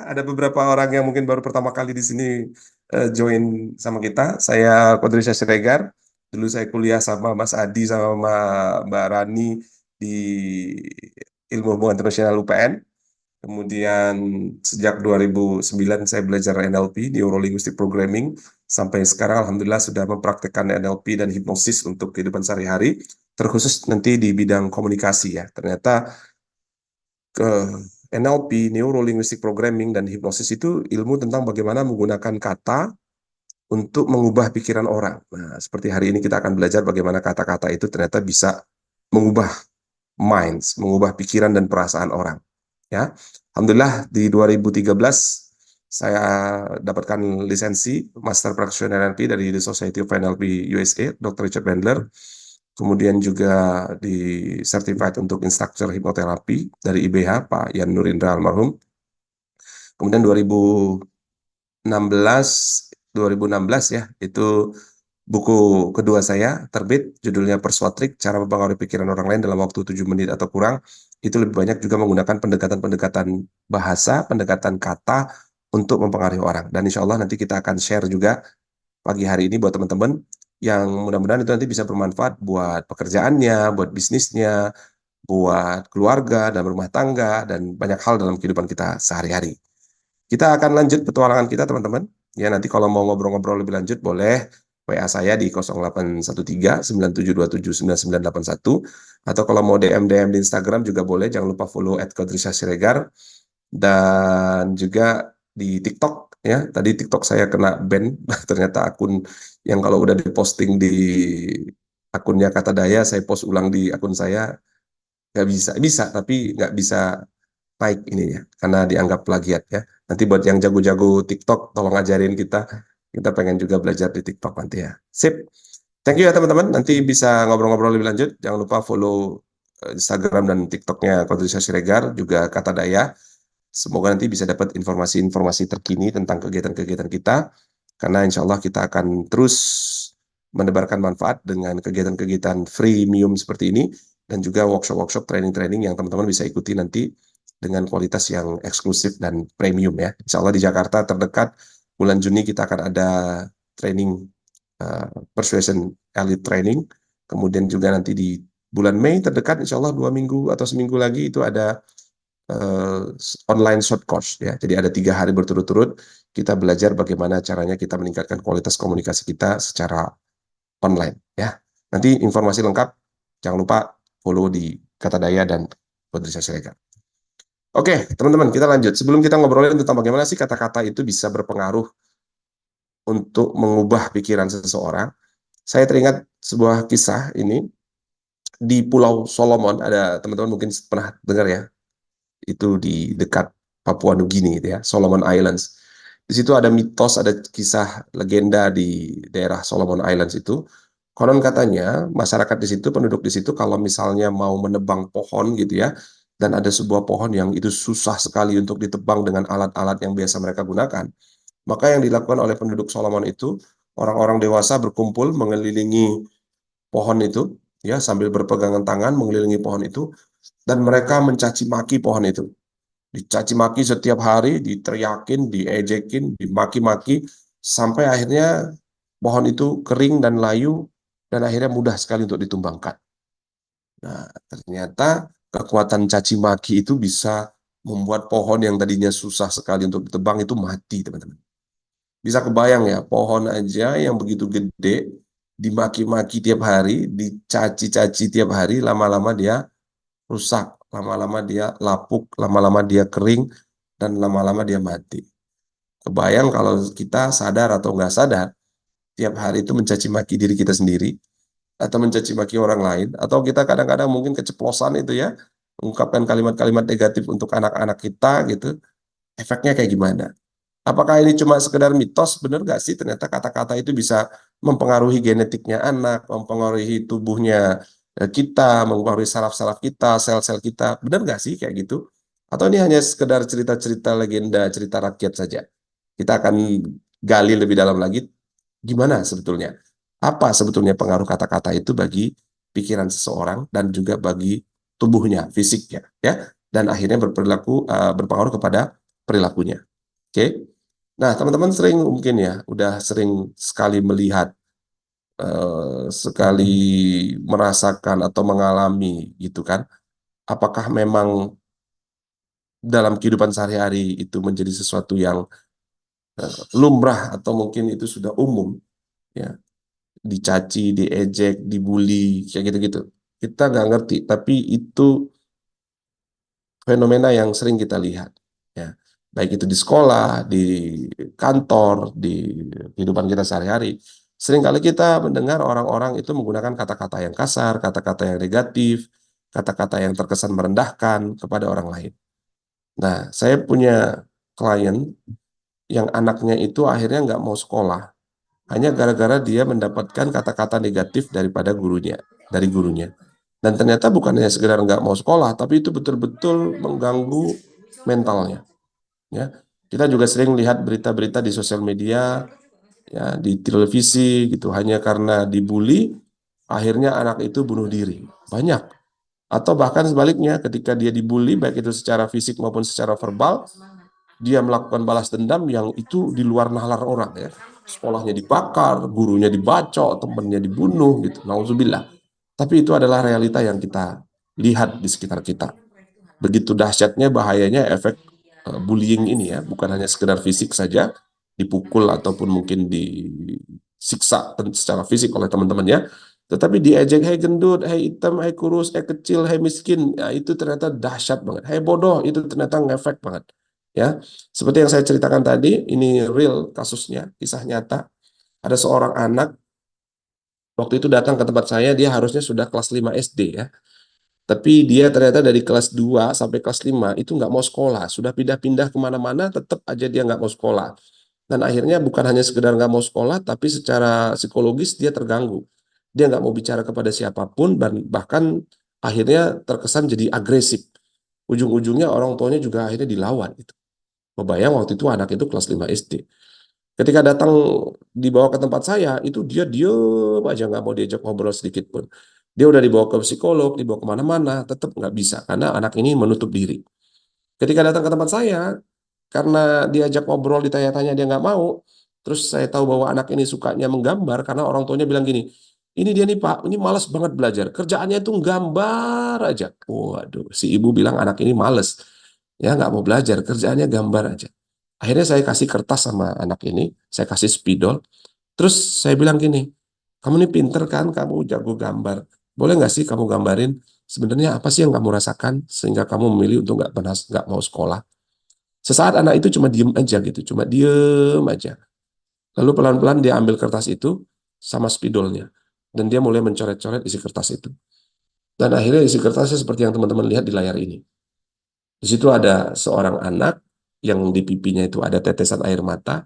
Ada beberapa orang yang mungkin baru pertama kali di sini join sama kita. Saya Kodrisha Siregar. Dulu saya kuliah sama Mas Adi sama Mbak Rani di Ilmu Hubungan Internasional UPN. Kemudian sejak 2009 saya belajar NLP, Neuro Linguistic Programming. Sampai sekarang Alhamdulillah sudah mempraktekkan NLP dan hipnosis untuk kehidupan sehari-hari. Terkhusus nanti di bidang komunikasi ya. Ternyata ke NLP, Neuro Linguistic Programming, dan hipnosis itu ilmu tentang bagaimana menggunakan kata untuk mengubah pikiran orang. Nah, seperti hari ini kita akan belajar bagaimana kata-kata itu ternyata bisa mengubah minds, mengubah pikiran dan perasaan orang. Ya, Alhamdulillah di 2013 saya dapatkan lisensi Master Practitioner NLP dari The Society of NLP USA, Dr. Richard Bandler. Kemudian juga di certified untuk instructor hipnoterapi dari IBH, Pak Yan Nurindra almarhum. Kemudian 2016 ya, itu buku kedua saya terbit, judulnya Persuatrik, Cara Mempengaruhi Pikiran Orang Lain dalam Waktu 7 Menit atau Kurang. Itu lebih banyak juga menggunakan pendekatan-pendekatan bahasa, pendekatan kata untuk mempengaruhi orang. Dan insya Allah nanti kita akan share juga pagi hari ini buat teman-teman yang mudah-mudahan itu nanti bisa bermanfaat buat pekerjaannya, buat bisnisnya, buat keluarga dan rumah tangga, dan banyak hal dalam kehidupan kita sehari-hari. Kita akan lanjut petualangan kita teman-teman. Ya, nanti kalau mau ngobrol-ngobrol lebih lanjut boleh WA saya di 0813 9727 9981, atau kalau mau DM di Instagram juga boleh, jangan lupa follow @kodrisha_siregar, dan juga di TikTok ya. Tadi TikTok saya kena ban ternyata akun yang kalau udah diposting di akunnya Kata Daya, saya post ulang di akun saya nggak bisa, bisa tapi nggak bisa naik ininya karena dianggap plagiat ya. Nanti buat yang jago-jago TikTok tolong ajarin kita. Kita pengen juga belajar di TikTok nanti ya. Sip. Thank you ya teman-teman. Nanti bisa ngobrol-ngobrol lebih lanjut. Jangan lupa follow Instagram dan TikToknya Kodrisha Siregar, juga Kata Daya. Semoga nanti bisa dapat informasi-informasi terkini tentang kegiatan-kegiatan kita. Karena insya Allah kita akan terus menebarkan manfaat dengan kegiatan-kegiatan freemium seperti ini, dan juga workshop-workshop, training-training yang teman-teman bisa ikuti nanti dengan kualitas yang eksklusif dan premium ya. Insya Allah di Jakarta terdekat bulan Juni kita akan ada training persuasion elite training. Kemudian juga nanti di bulan Mei terdekat insya Allah 2 minggu atau seminggu lagi itu ada online short course ya. Jadi ada 3 hari berturut-turut kita belajar bagaimana caranya kita meningkatkan kualitas komunikasi kita secara online ya. Nanti informasi lengkap jangan lupa follow di Kata Daya dan Kodrisha Siregar. Oke, teman-teman, kita lanjut. Sebelum kita ngobrolin tentang bagaimana sih kata-kata itu bisa berpengaruh untuk mengubah pikiran seseorang, saya teringat sebuah kisah ini di Pulau Solomon. Ada teman-teman mungkin pernah dengar ya, itu di dekat Papua Nugini gitu ya, Solomon Islands. Di situ ada mitos, ada kisah legenda di daerah Solomon Islands itu. Konon katanya masyarakat di situ, penduduk di situ kalau misalnya mau menebang pohon gitu ya, dan ada sebuah pohon yang itu susah sekali untuk ditebang dengan alat-alat yang biasa mereka gunakan, maka yang dilakukan oleh penduduk Solomon itu, orang-orang dewasa berkumpul mengelilingi pohon itu ya, sambil berpegangan tangan mengelilingi pohon itu, dan mereka mencaci maki pohon itu. Dicaci maki setiap hari, diteriakin, diejekin, dimaki-maki, sampai akhirnya pohon itu kering dan layu, dan akhirnya mudah sekali untuk ditumbangkan. Nah, ternyata kekuatan caci maki itu bisa membuat pohon yang tadinya susah sekali untuk ditebang itu mati, teman-teman. Bisa kebayang ya, pohon aja yang begitu gede, dimaki-maki tiap hari, dicaci-caci tiap hari, lama-lama dia rusak, lama-lama dia lapuk, lama-lama dia kering, dan lama-lama dia mati. Kebayang kalau kita sadar atau nggak sadar, tiap hari itu mencaci maki diri kita sendiri, atau mencaci maki orang lain, atau kita kadang-kadang mungkin keceplosan itu ya, mengungkapkan kalimat-kalimat negatif untuk anak-anak kita gitu, efeknya kayak gimana? Apakah ini cuma sekedar mitos? Benar nggak sih ternyata kata-kata itu bisa mempengaruhi genetiknya anak, mempengaruhi tubuhnya kita, mempengaruhi saraf-saraf kita, sel-sel kita? Benar nggak sih kayak gitu? Atau ini hanya sekedar cerita-cerita legenda, cerita rakyat saja? Kita akan gali lebih dalam lagi, gimana sebetulnya? Apa sebetulnya pengaruh kata-kata itu bagi pikiran seseorang dan juga bagi tubuhnya, fisiknya, ya? Dan akhirnya berpengaruh kepada perilakunya. Oke. Nah, teman-teman sering mungkin ya, udah sering sekali melihat, sekali merasakan atau mengalami gitu kan. Apakah memang dalam kehidupan sehari-hari itu menjadi sesuatu yang lumrah atau mungkin itu sudah umum ya, dicaci, diejek, dibully, kayak gitu-gitu. Kita nggak ngerti, tapi itu fenomena yang sering kita lihat ya. Baik itu di sekolah, di kantor, di kehidupan kita sehari-hari. Seringkali kita mendengar orang-orang itu menggunakan kata-kata yang kasar, kata-kata yang negatif, kata-kata yang terkesan merendahkan kepada orang lain. Nah, saya punya klien yang anaknya itu akhirnya nggak mau sekolah hanya gara-gara dia mendapatkan kata-kata negatif dari gurunya. Dan ternyata bukan hanya sekedar nggak mau sekolah, tapi itu betul-betul mengganggu mentalnya. Ya, kita juga sering lihat berita-berita di sosial media, ya, di televisi gitu, hanya karena dibully, akhirnya anak itu bunuh diri. Banyak. Atau bahkan sebaliknya, ketika dia dibully, baik itu secara fisik maupun secara verbal, dia melakukan balas dendam yang itu di luar nalar orang ya. Sekolahnya dibakar, gurunya dibacok, temannya dibunuh gitu. Nauzubillah. Tapi itu adalah realita yang kita lihat di sekitar kita. Begitu dahsyatnya bahayanya efek bullying ini ya, bukan hanya sekedar fisik saja, dipukul ataupun mungkin disiksa secara fisik oleh teman-temannya, tetapi diejek, hai gendut, hai hitam, hai kurus, hai kecil, hai miskin, ya, itu ternyata dahsyat banget. Hai bodoh, itu ternyata ngefek banget. Ya, seperti yang saya ceritakan tadi, ini real kasusnya, kisah nyata. Ada seorang anak waktu itu datang ke tempat saya, dia harusnya sudah kelas 5 SD ya. Tapi dia ternyata dari kelas 2 sampai kelas 5 itu nggak mau sekolah. Sudah pindah-pindah kemana-mana, tetap aja dia nggak mau sekolah. Dan akhirnya bukan hanya sekedar nggak mau sekolah, tapi secara psikologis dia terganggu. Dia nggak mau bicara kepada siapapun, dan bahkan akhirnya terkesan jadi agresif. Ujung-ujungnya orang tuanya juga akhirnya dilawan. Gitu. Kebayang waktu itu anak itu kelas 5 SD. Ketika datang dibawa ke tempat saya, itu dia diem aja nggak mau diajak ngobrol sedikit pun. Dia udah dibawa ke psikolog, dibawa kemana-mana, tetap nggak bisa karena anak ini menutup diri. Ketika datang ke tempat saya, karena diajak ngobrol, ditanya-tanya dia nggak mau, terus saya tahu bahwa anak ini sukanya menggambar karena orang tuanya bilang gini, ini dia nih Pak, ini malas banget belajar, kerjaannya itu gambar aja. Waduh, si ibu bilang anak ini males, ya nggak mau belajar, kerjaannya gambar aja. Akhirnya saya kasih kertas sama anak ini, saya kasih spidol, terus saya bilang gini, kamu ini pinter kan, kamu jago gambar, boleh nggak sih kamu gambarin sebenarnya apa sih yang kamu rasakan sehingga kamu memilih untuk nggak mau sekolah. Sesaat anak itu cuma diem aja gitu, cuma diem aja. Lalu pelan-pelan dia ambil kertas itu sama spidolnya, dan dia mulai mencoret-coret isi kertas itu. Dan akhirnya isi kertasnya seperti yang teman-teman lihat di layar ini. Di situ ada seorang anak yang di pipinya itu ada tetesan air mata,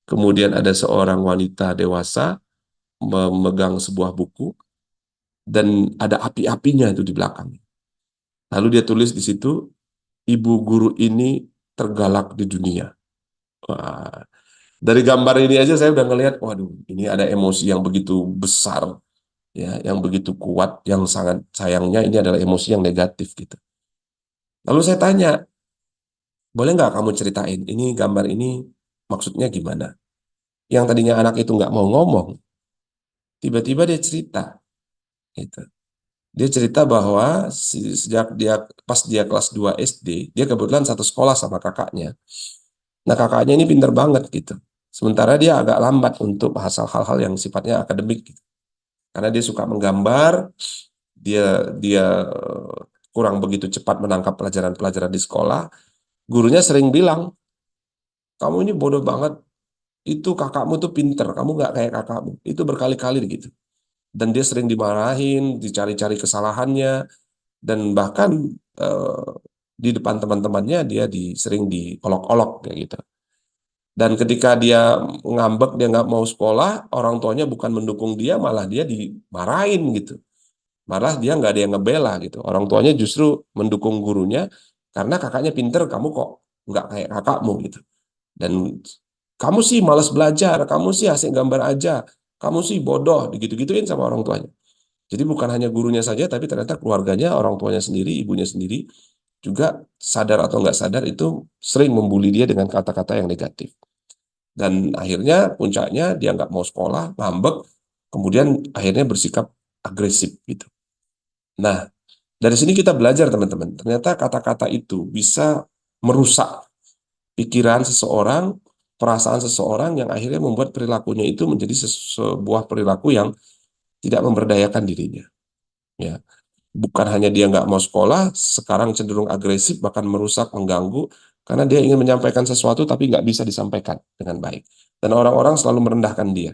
kemudian ada seorang wanita dewasa memegang sebuah buku, dan ada api-apinya itu di belakang. Lalu dia tulis di situ, ibu guru ini tergalak di dunia. Wah, dari gambar ini aja saya udah ngelihat, waduh, ini ada emosi yang begitu besar, ya, yang begitu kuat, yang sangat sayangnya ini adalah emosi yang negatif gitu. Lalu saya tanya, boleh nggak kamu ceritain, ini gambar ini maksudnya gimana? Yang tadinya anak itu nggak mau ngomong, tiba-tiba dia cerita, gitu. Dia cerita bahwa sejak pas dia kelas 2 SD, dia kebetulan satu sekolah sama kakaknya. Nah, kakaknya ini pinter banget gitu. Sementara dia agak lambat untuk bahas hal-hal yang sifatnya akademik gitu. Karena dia suka menggambar, dia dia kurang begitu cepat menangkap pelajaran-pelajaran di sekolah. Gurunya sering bilang, kamu ini bodoh banget, itu kakakmu tuh pinter, kamu nggak kayak kakakmu. Itu berkali-kali gitu. Dan dia sering dimarahin, dicari-cari kesalahannya, dan bahkan eh, di depan teman-temannya dia sering diolok-olok kayak gitu. Dan ketika dia ngambek, dia nggak mau sekolah, orang tuanya bukan mendukung dia, malah dia dimarahin gitu. Malah dia nggak ada yang ngebela gitu. Orang tuanya justru mendukung gurunya, karena kakaknya pinter, kamu kok nggak kayak kakakmu gitu. Dan kamu sih malas belajar, kamu sih asik gambar aja, kamu sih bodoh, digitu-gituin sama orang tuanya. Jadi bukan hanya gurunya saja, tapi ternyata keluarganya, orang tuanya sendiri, ibunya sendiri, juga sadar atau nggak sadar itu sering membuli dia dengan kata-kata yang negatif. Dan akhirnya puncaknya dia nggak mau sekolah, ngambek, kemudian akhirnya bersikap agresif gitu. Nah, dari sini kita belajar teman-teman, ternyata kata-kata itu bisa merusak pikiran seseorang, perasaan seseorang yang akhirnya membuat perilakunya itu menjadi sebuah perilaku yang tidak memberdayakan dirinya. Ya, bukan hanya dia nggak mau sekolah, sekarang cenderung agresif, bahkan merusak, mengganggu, karena dia ingin menyampaikan sesuatu tapi nggak bisa disampaikan dengan baik. Dan orang-orang selalu merendahkan dia.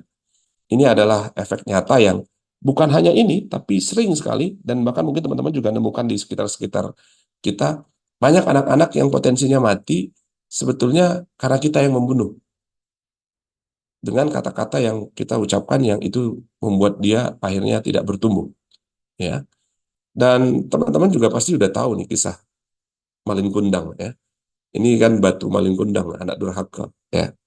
Ini adalah efek nyata yang bukan hanya ini, tapi sering sekali, dan bahkan mungkin teman-teman juga nemukan di sekitar-sekitar kita, banyak anak-anak yang potensinya mati, sebetulnya karena kita yang membunuh. Dengan kata-kata yang kita ucapkan yang itu membuat dia akhirnya tidak bertumbuh. Ya. Dan teman-teman juga pasti sudah tahu nih kisah Malin Kundang. Ya. Ini kan batu Malin Kundang, anak durhaka. Ya.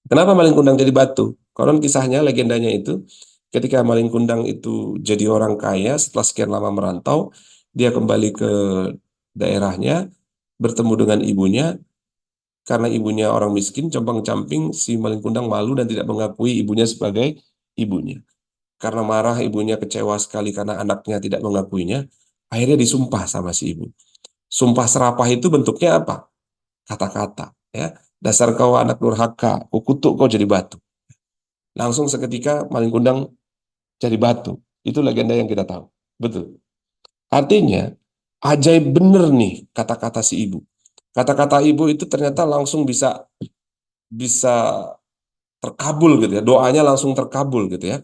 Kenapa Malin Kundang jadi batu? Konon kisahnya, legendanya itu, ketika Malin Kundang itu jadi orang kaya, setelah sekian lama merantau, dia kembali ke daerahnya, bertemu dengan ibunya, karena ibunya orang miskin, compang-camping, si Malin Kundang malu dan tidak mengakui ibunya sebagai ibunya. Karena marah, ibunya kecewa sekali karena anaknya tidak mengakuinya, akhirnya disumpah sama si ibu. Sumpah serapah itu bentuknya apa? Kata-kata. Ya. Dasar kau anak durhaka, kukutuk kau jadi batu. Langsung seketika Malin Kundang jadi batu. Itu legenda yang kita tahu. Betul. Artinya, ajaib bener nih kata-kata si ibu. Kata-kata ibu itu ternyata langsung bisa bisa terkabul gitu ya. Doanya langsung terkabul gitu ya.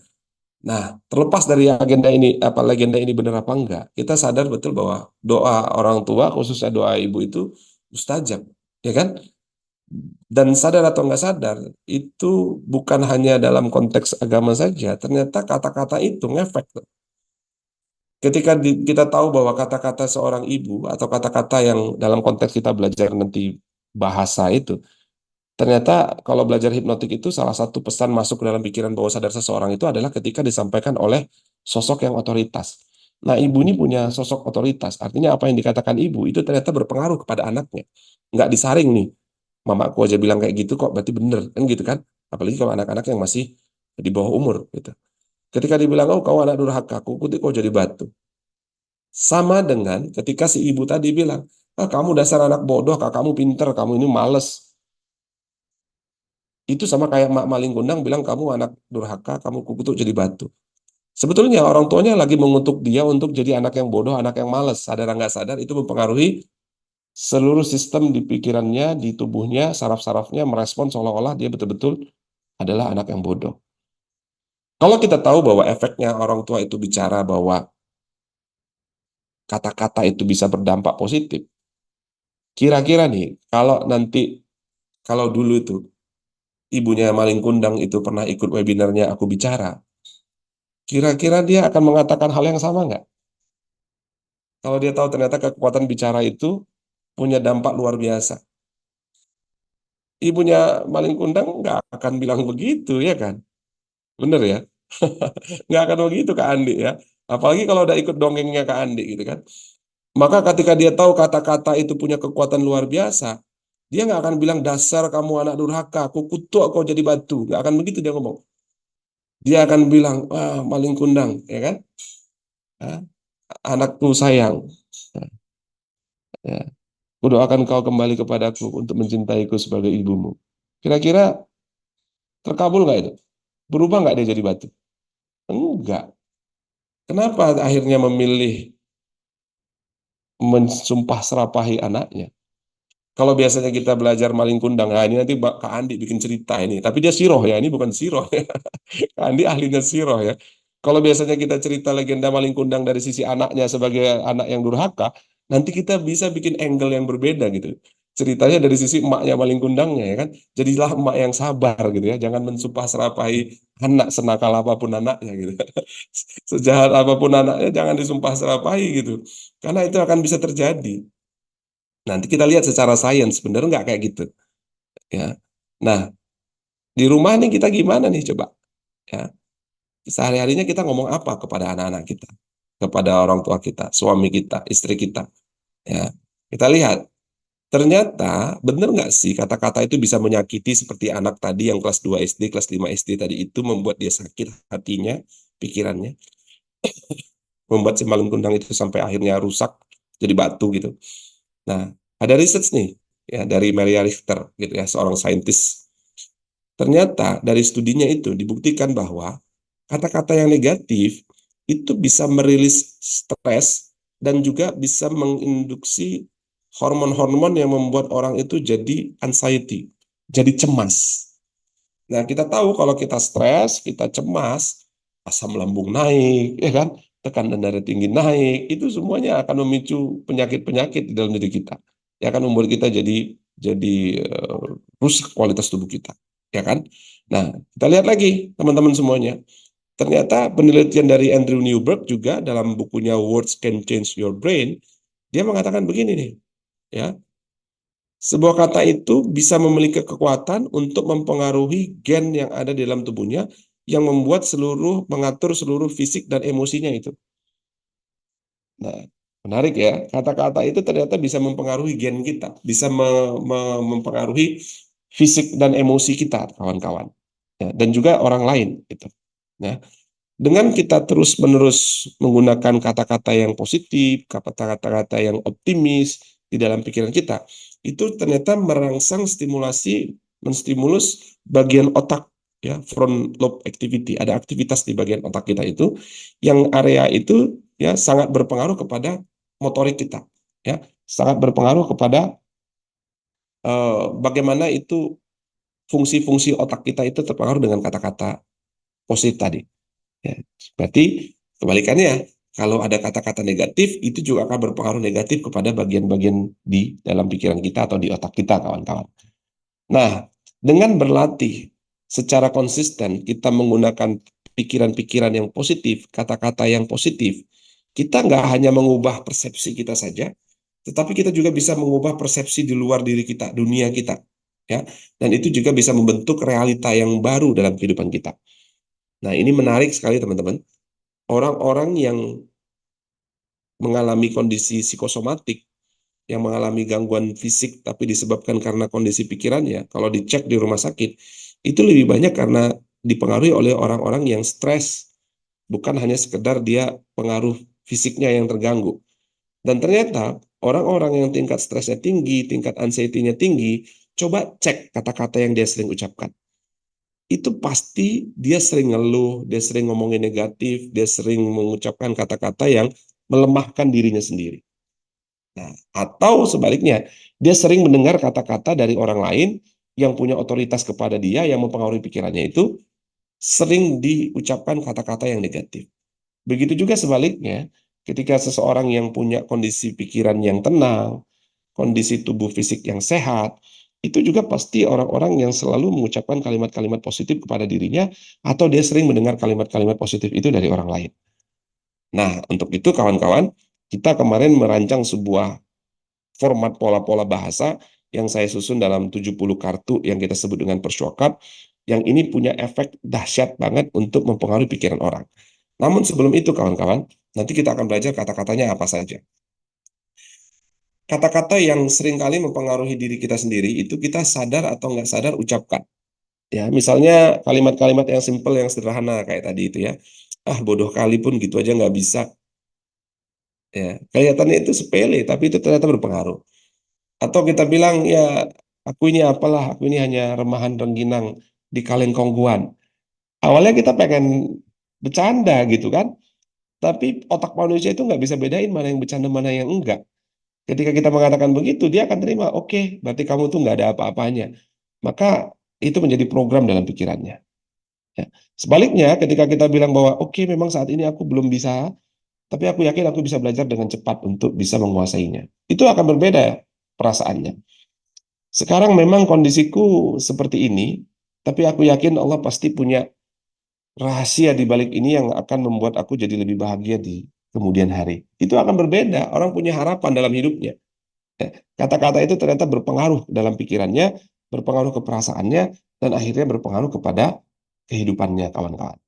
Nah, terlepas dari agenda ini, apa legenda ini benar apa enggak, kita sadar betul bahwa doa orang tua, khususnya doa ibu itu mustajab, ya kan? Dan sadar atau nggak sadar, itu bukan hanya dalam konteks agama saja, ternyata kata-kata itu ngefek tuh. Ketika kita tahu bahwa kata-kata seorang ibu atau kata-kata yang dalam konteks kita belajar nanti bahasa itu, ternyata kalau belajar hipnotik itu salah satu pesan masuk ke dalam pikiran bawah sadar seseorang itu adalah ketika disampaikan oleh sosok yang otoritas. Nah, ibu ini punya sosok otoritas, artinya apa yang dikatakan ibu itu ternyata berpengaruh kepada anaknya. Nggak disaring nih, mamaku aja bilang kayak gitu kok, berarti bener, kan gitu kan? Apalagi kalau anak-anak yang masih di bawah umur gitu. Ketika dibilang, oh kau anak durhaka, kukutik kau jadi batu. Sama dengan ketika si ibu tadi bilang, ah kamu dasar anak bodoh, kamu pinter, kamu ini males. Itu sama kayak Mak Maling Kundang bilang, kamu anak durhaka, kamu kukutuk jadi batu. Sebetulnya orang tuanya lagi mengutuk dia untuk jadi anak yang bodoh, anak yang males. Sadar nggak sadar, itu mempengaruhi seluruh sistem di pikirannya, di tubuhnya, saraf-sarafnya merespon seolah-olah dia betul-betul adalah anak yang bodoh. Kalau kita tahu bahwa efeknya orang tua itu bicara bahwa kata-kata itu bisa berdampak positif, kira-kira nih, kalau dulu itu ibunya Maling Kundang itu pernah ikut webinarnya Aku Bicara, kira-kira dia akan mengatakan hal yang sama nggak? Kalau dia tahu ternyata kekuatan bicara itu punya dampak luar biasa. Ibunya Maling Kundang nggak akan bilang begitu, ya kan? Bener ya? Nggak akan begitu Kak Andi ya. Apalagi kalau udah ikut dongengnya Kak Andi gitu kan. Maka ketika dia tahu kata-kata itu punya kekuatan luar biasa, dia nggak akan bilang dasar kamu anak durhaka, aku kutuk kau jadi batu. Nggak akan begitu dia ngomong. Dia akan bilang, ah Maling Kundang, ya kan? Ah, anakku sayang. Ya. Kudoakan kau kembali kepadaku untuk mencintaiku sebagai ibumu. Kira-kira terkabul nggak itu? Berubah nggak dia jadi batu? Enggak. Kenapa akhirnya memilih mensumpah serapahi anaknya? Kalau biasanya kita belajar Maling Kundang, nah ini nanti Kak Andi bikin cerita ini. Tapi dia siroh ya, ini bukan siroh. Kak Andi ahlinya siroh ya. Kalau biasanya kita cerita legenda Maling Kundang dari sisi anaknya sebagai anak yang durhaka, nanti kita bisa bikin angle yang berbeda gitu. Ceritanya dari sisi emaknya Maling Kundangnya ya kan. Jadilah emak yang sabar gitu ya. Jangan mensumpah serapahi anak senakal apapun anaknya gitu. Sejahat apapun anaknya jangan disumpah serapahi gitu. Karena itu akan bisa terjadi. Nanti kita lihat secara sains bener nggak kayak gitu ya. Nah, di rumah nih kita gimana nih coba ya. Sehari-harinya kita ngomong apa kepada anak-anak kita, kepada orang tua kita, suami kita, istri kita, ya. Kita lihat, ternyata benar nggak sih kata-kata itu bisa menyakiti seperti anak tadi yang kelas 2 SD, kelas 5 SD tadi itu membuat dia sakit hatinya, pikirannya, membuat si malin kundang itu sampai akhirnya rusak jadi batu gitu. Nah, ada research nih ya dari Maria Richter gitu ya, seorang saintis. Ternyata dari studinya itu dibuktikan bahwa kata-kata yang negatif itu bisa merilis stres dan juga bisa menginduksi hormon-hormon yang membuat orang itu jadi anxiety, jadi cemas. Nah, kita tahu kalau kita stres, kita cemas, asam lambung naik, ya kan? Tekanan darah tinggi naik, itu semuanya akan memicu penyakit-penyakit di dalam diri kita. Ya akan membuat kita jadi rusak kualitas tubuh kita, ya kan? Nah, kita lihat lagi teman-teman semuanya. Ternyata penelitian dari Andrew Newberg juga dalam bukunya Words Can Change Your Brain, dia mengatakan begini nih, ya. Sebuah kata itu bisa memiliki kekuatan untuk mempengaruhi gen yang ada di dalam tubuhnya yang membuat mengatur seluruh fisik dan emosinya itu. Nah, menarik ya. Kata-kata itu ternyata bisa mempengaruhi gen kita, bisa mempengaruhi fisik dan emosi kita, kawan-kawan. Ya, dan juga orang lain gitu. Ya. Dengan kita terus-menerus menggunakan kata-kata yang positif, kata-kata yang optimis di dalam pikiran kita, itu ternyata merangsang menstimulus bagian otak, ya, front lobe activity. Ada aktivitas di bagian otak kita itu, yang area itu ya sangat berpengaruh kepada motorik kita, ya, sangat berpengaruh kepada bagaimana itu fungsi-fungsi otak kita itu terpengaruh dengan kata-kata positif tadi. Ya, berarti kebalikannya, kalau ada kata-kata negatif, itu juga akan berpengaruh negatif kepada bagian-bagian di dalam pikiran kita atau di otak kita, kawan-kawan. Nah, dengan berlatih secara konsisten, kita menggunakan pikiran-pikiran yang positif, kata-kata yang positif, kita nggak hanya mengubah persepsi kita saja, tetapi kita juga bisa mengubah persepsi di luar diri kita, dunia kita. Ya, dan itu juga bisa membentuk realita yang baru dalam kehidupan kita. Nah, ini menarik sekali, teman-teman. Orang-orang yang mengalami kondisi psikosomatik, yang mengalami gangguan fisik tapi disebabkan karena kondisi pikirannya, kalau dicek di rumah sakit, itu lebih banyak karena dipengaruhi oleh orang-orang yang stres, bukan hanya sekedar dia pengaruh fisiknya yang terganggu. Dan ternyata orang-orang yang tingkat stresnya tinggi, tingkat anxiety-nya tinggi, coba cek kata-kata yang dia sering ucapkan. Itu pasti dia sering ngeluh, dia sering ngomongin negatif, dia sering mengucapkan kata-kata yang melemahkan dirinya sendiri. Nah, atau sebaliknya, dia sering mendengar kata-kata dari orang lain yang punya otoritas kepada dia, yang mempengaruhi pikirannya itu, sering diucapkan kata-kata yang negatif. Begitu juga sebaliknya, ketika seseorang yang punya kondisi pikiran yang tenang, kondisi tubuh fisik yang sehat, itu juga pasti orang-orang yang selalu mengucapkan kalimat-kalimat positif kepada dirinya, atau dia sering mendengar kalimat-kalimat positif itu dari orang lain. Nah, untuk itu kawan-kawan, kita kemarin merancang sebuah format pola-pola bahasa yang saya susun dalam 70 kartu yang kita sebut dengan persuakap, yang ini punya efek dahsyat banget untuk mempengaruhi pikiran orang. Namun sebelum itu kawan-kawan, nanti kita akan belajar kata-katanya apa saja. Kata-kata yang seringkali mempengaruhi diri kita sendiri itu kita sadar atau nggak sadar ucapkan. Ya, misalnya kalimat-kalimat yang simple, yang sederhana kayak tadi itu ya. Ah, bodoh kali pun gitu aja nggak bisa. Ya, kelihatannya itu sepele, tapi itu ternyata berpengaruh. Atau kita bilang, ya aku ini apalah, aku ini hanya remahan rengginang di kaleng kongguan. Awalnya kita pengen bercanda gitu kan, tapi otak manusia itu nggak bisa bedain mana yang bercanda, mana yang enggak. Ketika kita mengatakan begitu, dia akan terima, oke, berarti kamu tuh nggak ada apa-apanya. Maka itu menjadi program dalam pikirannya. Ya. Sebaliknya, ketika kita bilang bahwa, oke, memang saat ini aku belum bisa, tapi aku yakin aku bisa belajar dengan cepat untuk bisa menguasainya. Itu akan berbeda perasaannya. Sekarang memang kondisiku seperti ini, tapi aku yakin Allah pasti punya rahasia di balik ini yang akan membuat aku jadi lebih bahagia di kemudian hari. Itu akan berbeda. Orang punya harapan dalam hidupnya. Kata-kata itu ternyata berpengaruh dalam pikirannya, berpengaruh ke perasaannya, dan akhirnya berpengaruh kepada kehidupannya, kawan-kawan.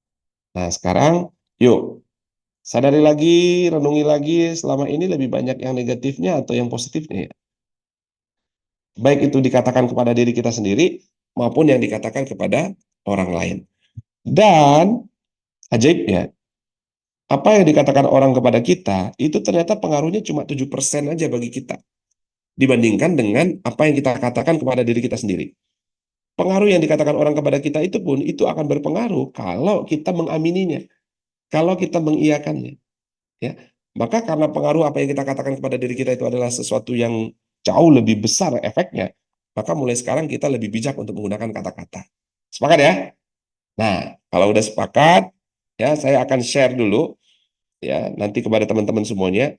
Nah, sekarang yuk, sadari lagi, renungi lagi, selama ini lebih banyak yang negatifnya atau yang positifnya ya? baik itu dikatakan kepada diri kita sendiri maupun yang dikatakan kepada orang lain. Dan ajaibnya, apa yang dikatakan orang kepada kita itu ternyata pengaruhnya cuma 7% aja bagi kita dibandingkan dengan apa yang kita katakan kepada diri kita sendiri. Pengaruh yang dikatakan orang kepada kita itu pun itu akan berpengaruh kalau kita mengamininya, kalau kita mengiyakannya, ya. Maka karena pengaruh apa yang kita katakan kepada diri kita itu adalah sesuatu yang jauh lebih besar efeknya, maka mulai sekarang kita lebih bijak untuk menggunakan kata-kata. Sepakat ya? Nah, kalau udah sepakat, ya saya akan share dulu ya nanti kepada teman-teman semuanya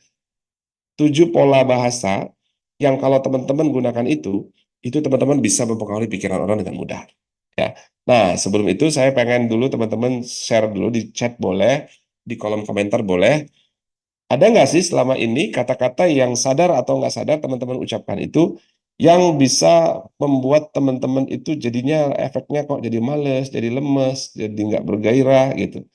7 pola bahasa yang kalau teman-teman gunakan itu teman-teman bisa mempengaruhi pikiran orang dengan mudah. Ya. Nah, sebelum itu saya pengen dulu teman-teman share dulu di chat boleh, di kolom komentar boleh. Ada nggak sih selama ini kata-kata yang sadar atau nggak sadar teman-teman ucapkan itu yang bisa membuat teman-teman itu jadinya efeknya kok jadi males, jadi lemes, jadi nggak bergairah gitu.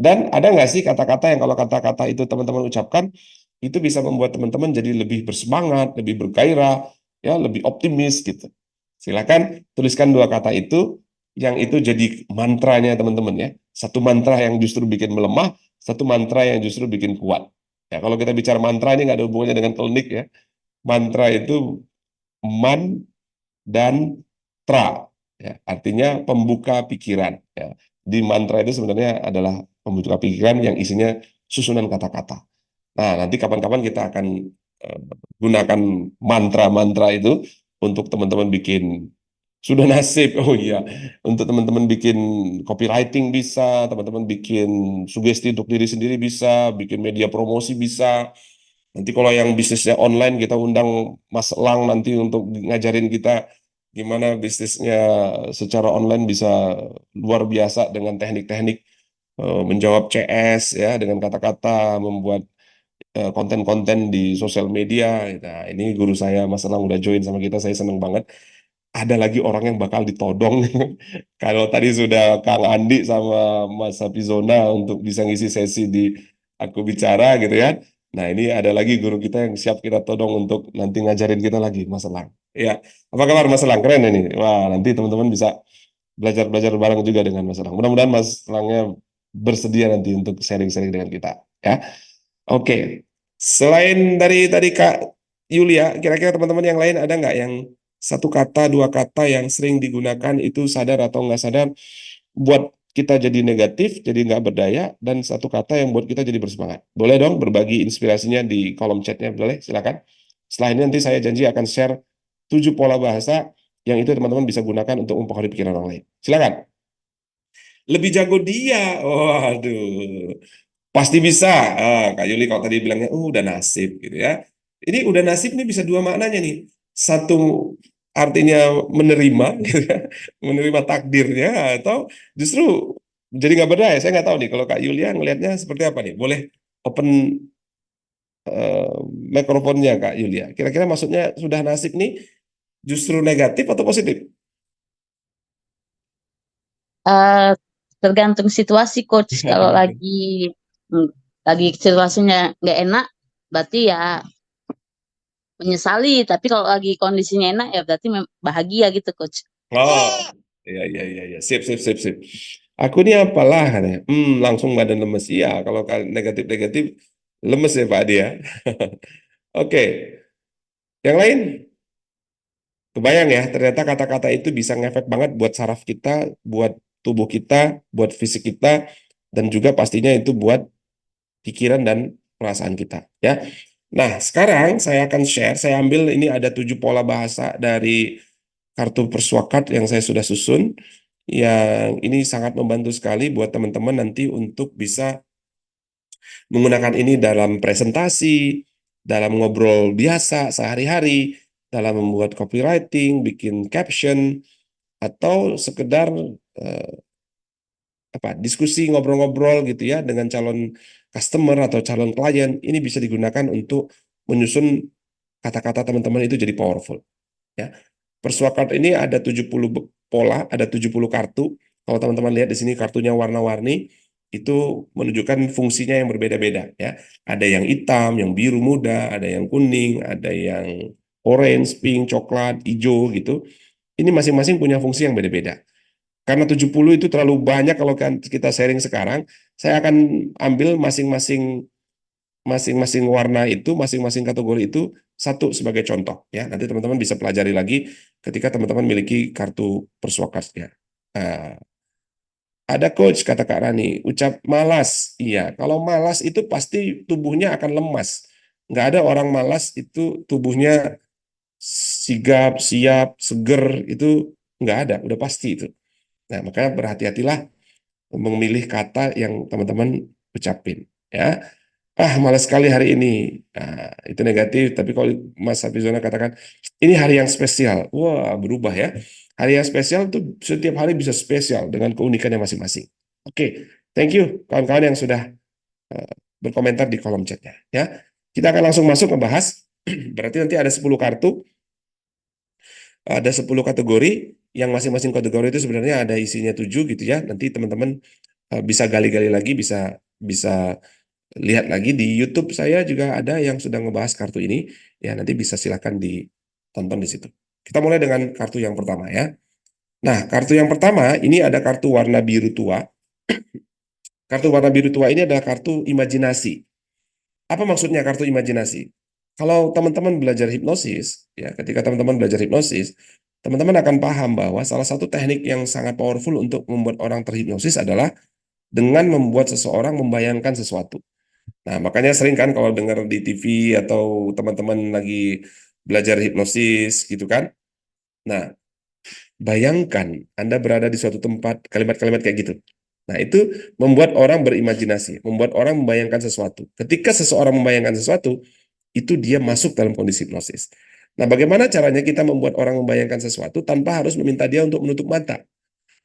Dan ada nggak sih kata-kata yang kalau kata-kata itu teman-teman ucapkan, itu bisa membuat teman-teman jadi lebih bersemangat, lebih bergairah, ya lebih optimis gitu. Silakan tuliskan 2 kata itu, yang itu jadi mantranya teman-teman ya. Satu mantra yang justru bikin melemah, satu mantra yang justru bikin kuat. Ya, kalau kita bicara mantra ini nggak ada hubungannya dengan klinik ya. Mantra itu man dan tra, ya, artinya pembuka pikiran. Ya. Di mantra itu sebenarnya adalah pembuka pikiran yang isinya susunan kata-kata. Nah, nanti kapan-kapan kita akan eh, gunakan mantra-mantra itu untuk teman-teman bikin sudah nasib. Oh iya, untuk teman-teman bikin copywriting bisa, teman-teman bikin sugesti untuk diri sendiri bisa, bikin media promosi bisa. Nanti kalau yang bisnisnya online kita undang Mas Elang nanti untuk ngajarin kita gimana bisnisnya secara online bisa luar biasa dengan teknik-teknik menjawab CS ya dengan kata-kata, membuat konten-konten di sosial media. Nah, ini guru saya Mas Elang udah join sama kita, saya seneng banget. Ada lagi orang yang bakal ditodong. Kalau tadi sudah Kang Andi sama Mas Hafizona untuk bisa ngisi sesi di Aku Bicara gitu ya. Nah, ini ada lagi guru kita yang siap kita todong untuk nanti ngajarin kita lagi, Mas Elang. Ya, apa kabar Mas Elang? Keren ini. Wah, nanti teman-teman bisa belajar-belajar bareng juga dengan Mas Elang. Mudah-mudahan Mas Elangnya bersedia nanti untuk sharing-sharing dengan kita. Ya, oke. Selain dari tadi Kak Yulia, kira-kira teman-teman yang lain ada nggak yang 1 kata, 2 kata yang sering digunakan itu sadar atau nggak sadar buat kita jadi negatif, jadi nggak berdaya, dan 1 kata yang buat kita jadi bersemangat. Boleh dong berbagi inspirasinya di kolom chatnya, boleh? Silakan. Setelah ini nanti saya janji akan share 7 pola bahasa yang itu teman-teman bisa gunakan untuk mempengaruhi pikiran orang lain. Silakan. Lebih jago dia. Waduh. Pasti bisa. Kak Yuli kalau tadi bilangnya, udah nasib gitu ya. Ini udah nasib ini bisa 2 maknanya nih. Satu artinya menerima, gitu ya, menerima takdirnya, atau justru jadi nggak berdaya. Saya nggak tahu nih kalau Kak Yulia ngelihatnya seperti apa nih. Boleh open eh, mikrofonnya Kak Yulia. Kira-kira maksudnya sudah nasib nih justru negatif atau positif? Eh, Tergantung situasi coach. Kalau mm, lagi situasinya nggak enak, berarti ya menyesali. Tapi kalau lagi kondisinya enak ya berarti bahagia gitu coach. Oh, iya, iya, iya, iya. Sip, sip, sip, sip. Aku ini apalah, katanya. Langsung badan lemes. Iya, kalau negatif-negatif, lemes ya Pak Adi ya. Oke, yang lain, kebayang ya, ternyata kata-kata itu bisa ngefek banget buat saraf kita, buat tubuh kita, buat fisik kita, dan juga pastinya itu buat pikiran dan perasaan kita. Ya. Nah, sekarang saya akan share, saya ambil ini ada 7 pola bahasa dari kartu persuakat yang saya sudah susun, yang ini sangat membantu sekali buat teman-teman nanti untuk bisa menggunakan ini dalam presentasi, dalam ngobrol biasa sehari-hari, dalam membuat copywriting, bikin caption, atau sekedar eh, diskusi ngobrol-ngobrol gitu ya dengan calon customer atau calon klien. Ini bisa digunakan untuk menyusun kata-kata teman-teman itu jadi powerful. Ya. Persuakat ini ada 70 pola, ada 70 kartu. Kalau teman-teman lihat di sini kartunya warna-warni, itu menunjukkan fungsinya yang berbeda-beda ya. Ada yang hitam, yang biru muda, ada yang kuning, ada yang orange, pink, coklat, hijau gitu. Ini masing-masing punya fungsi yang beda-beda. Karena 70 itu terlalu banyak kalau kita sharing sekarang, saya akan ambil masing-masing warna itu, masing-masing kategori itu satu sebagai contoh ya. Nanti teman-teman bisa pelajari lagi ketika teman-teman memiliki kartu Perswakasnya. Nah, ada coach kata Kak Rani, ucap malas. Iya, kalau malas itu pasti tubuhnya akan lemas. Nggak ada orang malas itu tubuhnya sigap, siap, seger, itu nggak ada, udah pasti itu. Nah, makanya berhati-hatilah memilih kata yang teman-teman ucapin. Ya, malas sekali hari ini. Nah, itu negatif. Tapi kalau Mas Hafizona katakan, ini hari yang spesial. Wah, berubah ya. Hari yang spesial tuh setiap hari bisa spesial dengan keunikannya masing-masing. Oke, thank you kawan-kawan yang sudah eh, berkomentar di kolom chatnya. Ya, kita akan langsung masuk membahas. Berarti nanti ada 10 kartu, ada 10 kategori. Yang masing-masing kategori itu sebenarnya ada isinya 7 gitu ya. Nanti teman-teman bisa gali-gali lagi, bisa bisa lihat lagi di YouTube saya juga ada yang sedang ngebahas kartu ini. Ya, nanti bisa silakan ditonton di situ. Kita mulai dengan kartu yang pertama ya. Nah, kartu yang pertama ini ada kartu warna biru tua. Kartu warna biru tua ini adalah kartu imajinasi. Apa maksudnya kartu imajinasi? Kalau teman-teman belajar hipnosis, ya, ketika teman-teman belajar hipnosis, teman-teman akan paham bahwa salah satu teknik yang sangat powerful untuk membuat orang terhipnosis adalah dengan membuat seseorang membayangkan sesuatu. Nah, makanya sering kan kalau dengar di TV atau teman-teman lagi belajar hipnosis gitu kan. Nah, bayangkan Anda berada di suatu tempat, kalimat-kalimat kayak gitu. Nah, itu membuat orang berimajinasi, membuat orang membayangkan sesuatu. Ketika seseorang membayangkan sesuatu, itu dia masuk dalam kondisi hipnosis. Nah, bagaimana caranya kita membuat orang membayangkan sesuatu tanpa harus meminta dia untuk menutup mata?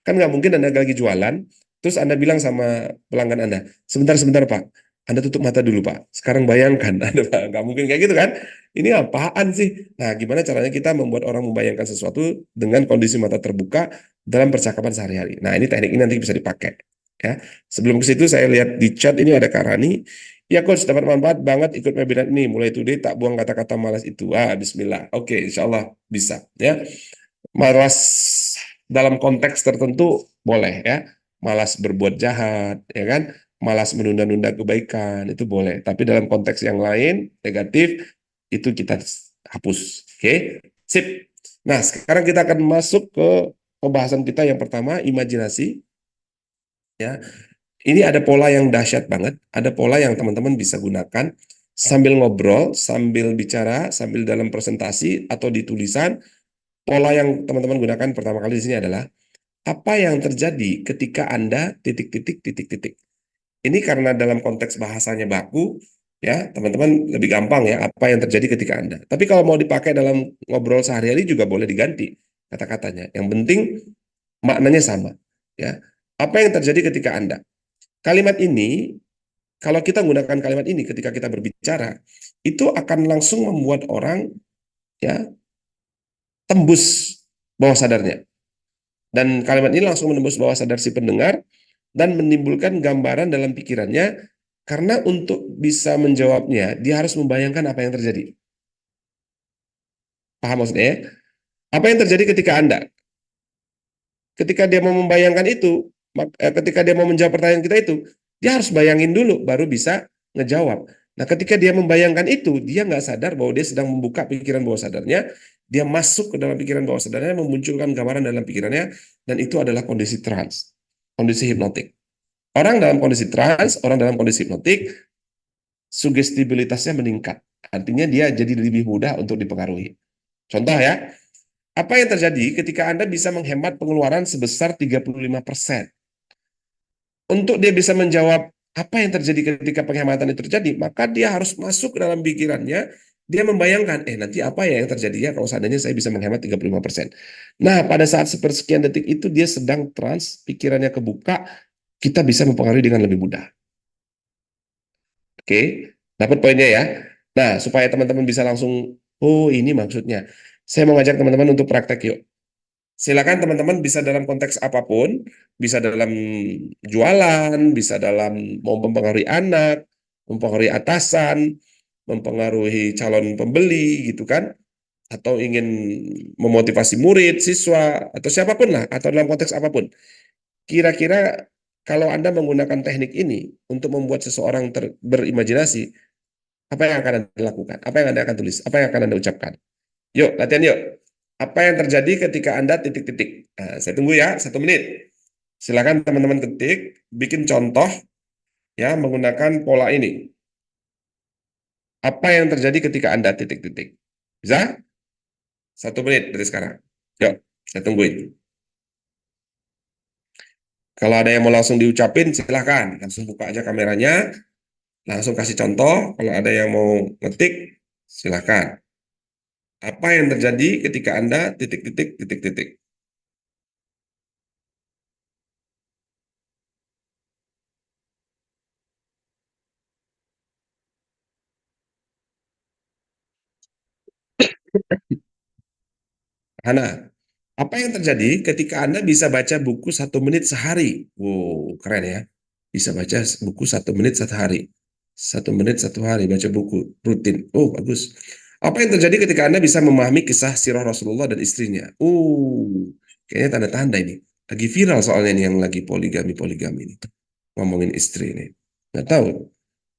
Kan nggak mungkin Anda lagi jualan, terus Anda bilang sama pelanggan Anda, sebentar Pak, Anda tutup mata dulu Pak, sekarang bayangkan, Anda nggak mungkin kayak gitu kan? Ini apaan sih? Nah, gimana caranya kita membuat orang membayangkan sesuatu dengan kondisi mata terbuka dalam percakapan sehari-hari? Nah, ini teknik ini nanti bisa dipakai. Ya, sebelum ke situ saya lihat di chat ini ada Karani. Ya coach, dapat manfaat banget ikut webinar ini. Mulai today tak buang kata-kata malas itu. Bismillah. Oke, insya Allah bisa. Ya, malas dalam konteks tertentu boleh ya, malas berbuat jahat ya kan, malas menunda-nunda kebaikan itu boleh, tapi dalam konteks yang lain negatif itu kita hapus. Oke, sip. Nah, sekarang kita akan masuk ke pembahasan kita yang pertama, imajinasi ya. Ini ada pola yang dahsyat banget, ada pola yang teman-teman bisa gunakan sambil ngobrol, sambil bicara, sambil dalam presentasi atau di tulisan. Pola yang teman-teman gunakan pertama kali di sini adalah apa yang terjadi ketika Anda titik titik titik titik. Ini karena dalam konteks bahasanya baku, ya teman-teman lebih gampang ya apa yang terjadi ketika Anda. Tapi kalau mau dipakai dalam ngobrol sehari-hari juga boleh diganti kata-katanya. Yang penting maknanya sama, ya. Apa yang terjadi ketika Anda? Kalimat ini, kalau kita menggunakan kalimat ini ketika kita berbicara, itu akan langsung membuat orang ya tembus bawah sadarnya. Dan kalimat ini langsung menembus bawah sadar si pendengar dan menimbulkan gambaran dalam pikirannya, karena untuk bisa menjawabnya, dia harus membayangkan apa yang terjadi. Paham maksudnya ya? Apa yang terjadi ketika Anda? Ketika dia mau membayangkan itu, ketika dia mau menjawab pertanyaan kita itu, dia harus bayangin dulu, baru bisa ngejawab. Nah, ketika dia membayangkan itu, dia nggak sadar bahwa dia sedang membuka pikiran bawah sadarnya, dia masuk ke dalam pikiran bawah sadarnya, memunculkan gambaran dalam pikirannya, dan itu adalah kondisi trans, kondisi hipnotik. Orang dalam kondisi trans, orang dalam kondisi hipnotik, sugestibilitasnya meningkat. Artinya dia jadi lebih mudah untuk dipengaruhi. Contoh ya, apa yang terjadi ketika Anda bisa menghemat pengeluaran sebesar 35%? Untuk dia bisa menjawab apa yang terjadi ketika penghematan itu terjadi, maka dia harus masuk ke dalam pikirannya, dia membayangkan, nanti apa ya yang terjadi ya kalau seandainya saya bisa menghemat 35%. Nah, pada saat sepersekian detik itu dia sedang trans, pikirannya kebuka, kita bisa mempengaruhi dengan lebih mudah. Oke, dapat poinnya ya. Nah, supaya teman-teman bisa langsung, oh ini maksudnya. Saya mau ngajak teman-teman untuk praktek yuk. Silakan teman-teman bisa dalam konteks apapun, bisa dalam jualan, bisa dalam mau mempengaruhi anak, mempengaruhi atasan, mempengaruhi calon pembeli gitu kan. atau ingin memotivasi murid, siswa, atau siapapun lah, atau dalam konteks apapun. Kira-kira kalau Anda menggunakan teknik ini untuk membuat seseorang berimajinasi, apa yang akan Anda lakukan? Apa yang Anda akan tulis? Apa yang akan Anda ucapkan? Yuk, latihan yuk. Apa yang terjadi ketika Anda titik-titik? Nah, saya tunggu ya, 1 menit. Silakan teman-teman ketik, bikin contoh ya menggunakan pola ini. Apa yang terjadi ketika Anda titik-titik? Bisa? 1 menit dari sekarang. Yuk, saya tungguin. Kalau ada yang mau langsung diucapin, silahkan. Langsung buka aja kameranya, langsung kasih contoh. Kalau ada yang mau ngetik, silahkan. Apa yang terjadi ketika Anda titik-titik, titik-titik? Hana, apa yang terjadi ketika Anda bisa baca buku 1 menit sehari? Wow, keren ya. Bisa baca buku 1 menit satu hari. 1 menit satu hari baca buku rutin. Oh, bagus. Apa yang terjadi ketika Anda bisa memahami kisah sirah Rasulullah dan istrinya? Kayaknya tanda-tanda ini. Lagi viral soalnya ini yang lagi poligami-poligami ini. Ngomongin istri ini. Nggak tahu.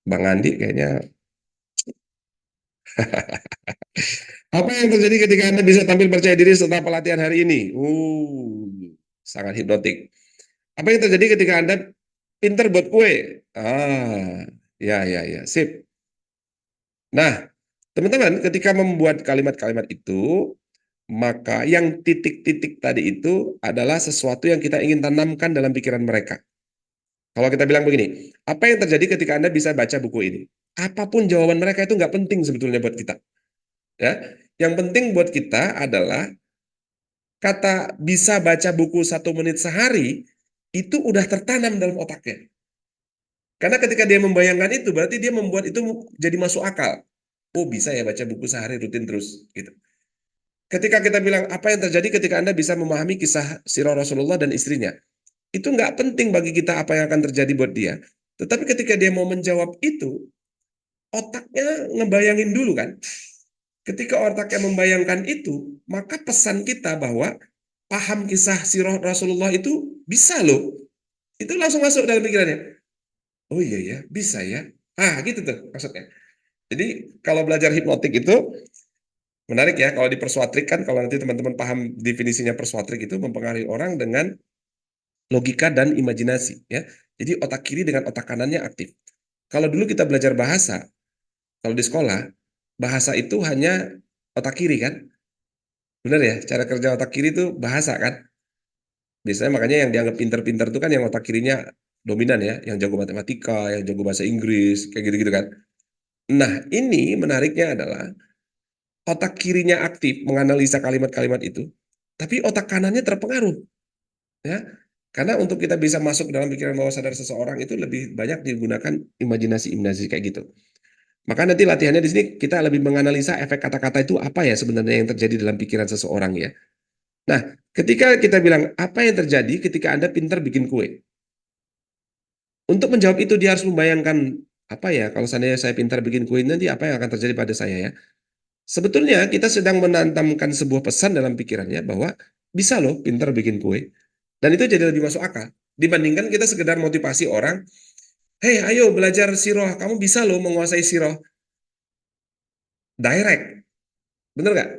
Bang Andi kayaknya. Apa yang terjadi ketika Anda bisa tampil percaya diri setelah pelatihan hari ini? Sangat hipnotik. Apa yang terjadi ketika Anda pinter buat kue? Ya, ya, ya, sip. Nah, teman-teman, ketika membuat kalimat-kalimat itu, maka yang titik-titik tadi itu adalah sesuatu yang kita ingin tanamkan dalam pikiran mereka. Kalau kita bilang begini, apa yang terjadi ketika Anda bisa baca buku ini? Apapun jawaban mereka itu nggak penting sebetulnya buat kita. Ya, yang penting buat kita adalah kata bisa baca buku 1 menit sehari itu udah tertanam dalam otaknya. Karena ketika dia membayangkan itu, berarti dia membuat itu jadi masuk akal. Oh, bisa ya baca buku sehari rutin terus, gitu. Ketika kita bilang apa yang terjadi ketika Anda bisa memahami kisah sirah Rasulullah dan istrinya, itu nggak penting bagi kita apa yang akan terjadi buat dia. Tetapi ketika dia mau menjawab itu, otaknya ngebayangin dulu kan. Ketika otaknya membayangkan itu, maka pesan kita bahwa paham kisah sirah Rasulullah itu bisa loh. Itu langsung masuk dalam pikirannya. Oh iya ya, bisa ya. Gitu tuh maksudnya. Jadi kalau belajar hipnotik itu menarik ya. Kalau di persuatrik kan, kalau nanti teman-teman paham definisinya persuatrik itu mempengaruhi orang dengan logika dan imajinasi ya. Jadi otak kiri dengan otak kanannya aktif. Kalau dulu kita belajar bahasa, kalau di sekolah, bahasa itu hanya otak kiri kan? Benar ya? Cara kerja otak kiri itu bahasa kan? Biasanya makanya yang dianggap pinter-pinter itu kan yang otak kirinya dominan ya, yang jago matematika, yang jago bahasa Inggris, kayak gitu-gitu kan. Nah, ini menariknya adalah otak kirinya aktif menganalisa kalimat-kalimat itu, tapi otak kanannya terpengaruh, ya. Karena untuk kita bisa masuk dalam pikiran bawah sadar seseorang itu lebih banyak digunakan imajinasi-imajinasi kayak gitu. Maka nanti latihannya di sini kita lebih menganalisa efek kata-kata itu apa ya sebenarnya yang terjadi dalam pikiran seseorang ya. Nah, ketika kita bilang apa yang terjadi ketika Anda pintar bikin kue, untuk menjawab itu dia harus membayangkan apa ya kalau seandainya saya pintar bikin kue nanti apa yang akan terjadi pada saya ya. Sebetulnya kita sedang menanamkan sebuah pesan dalam pikirannya bahwa bisa loh pintar bikin kue. Dan itu jadi lebih masuk akal. Dibandingkan kita sekedar motivasi orang, hei ayo belajar siroh, kamu bisa loh menguasai siroh. Direct, bener nggak?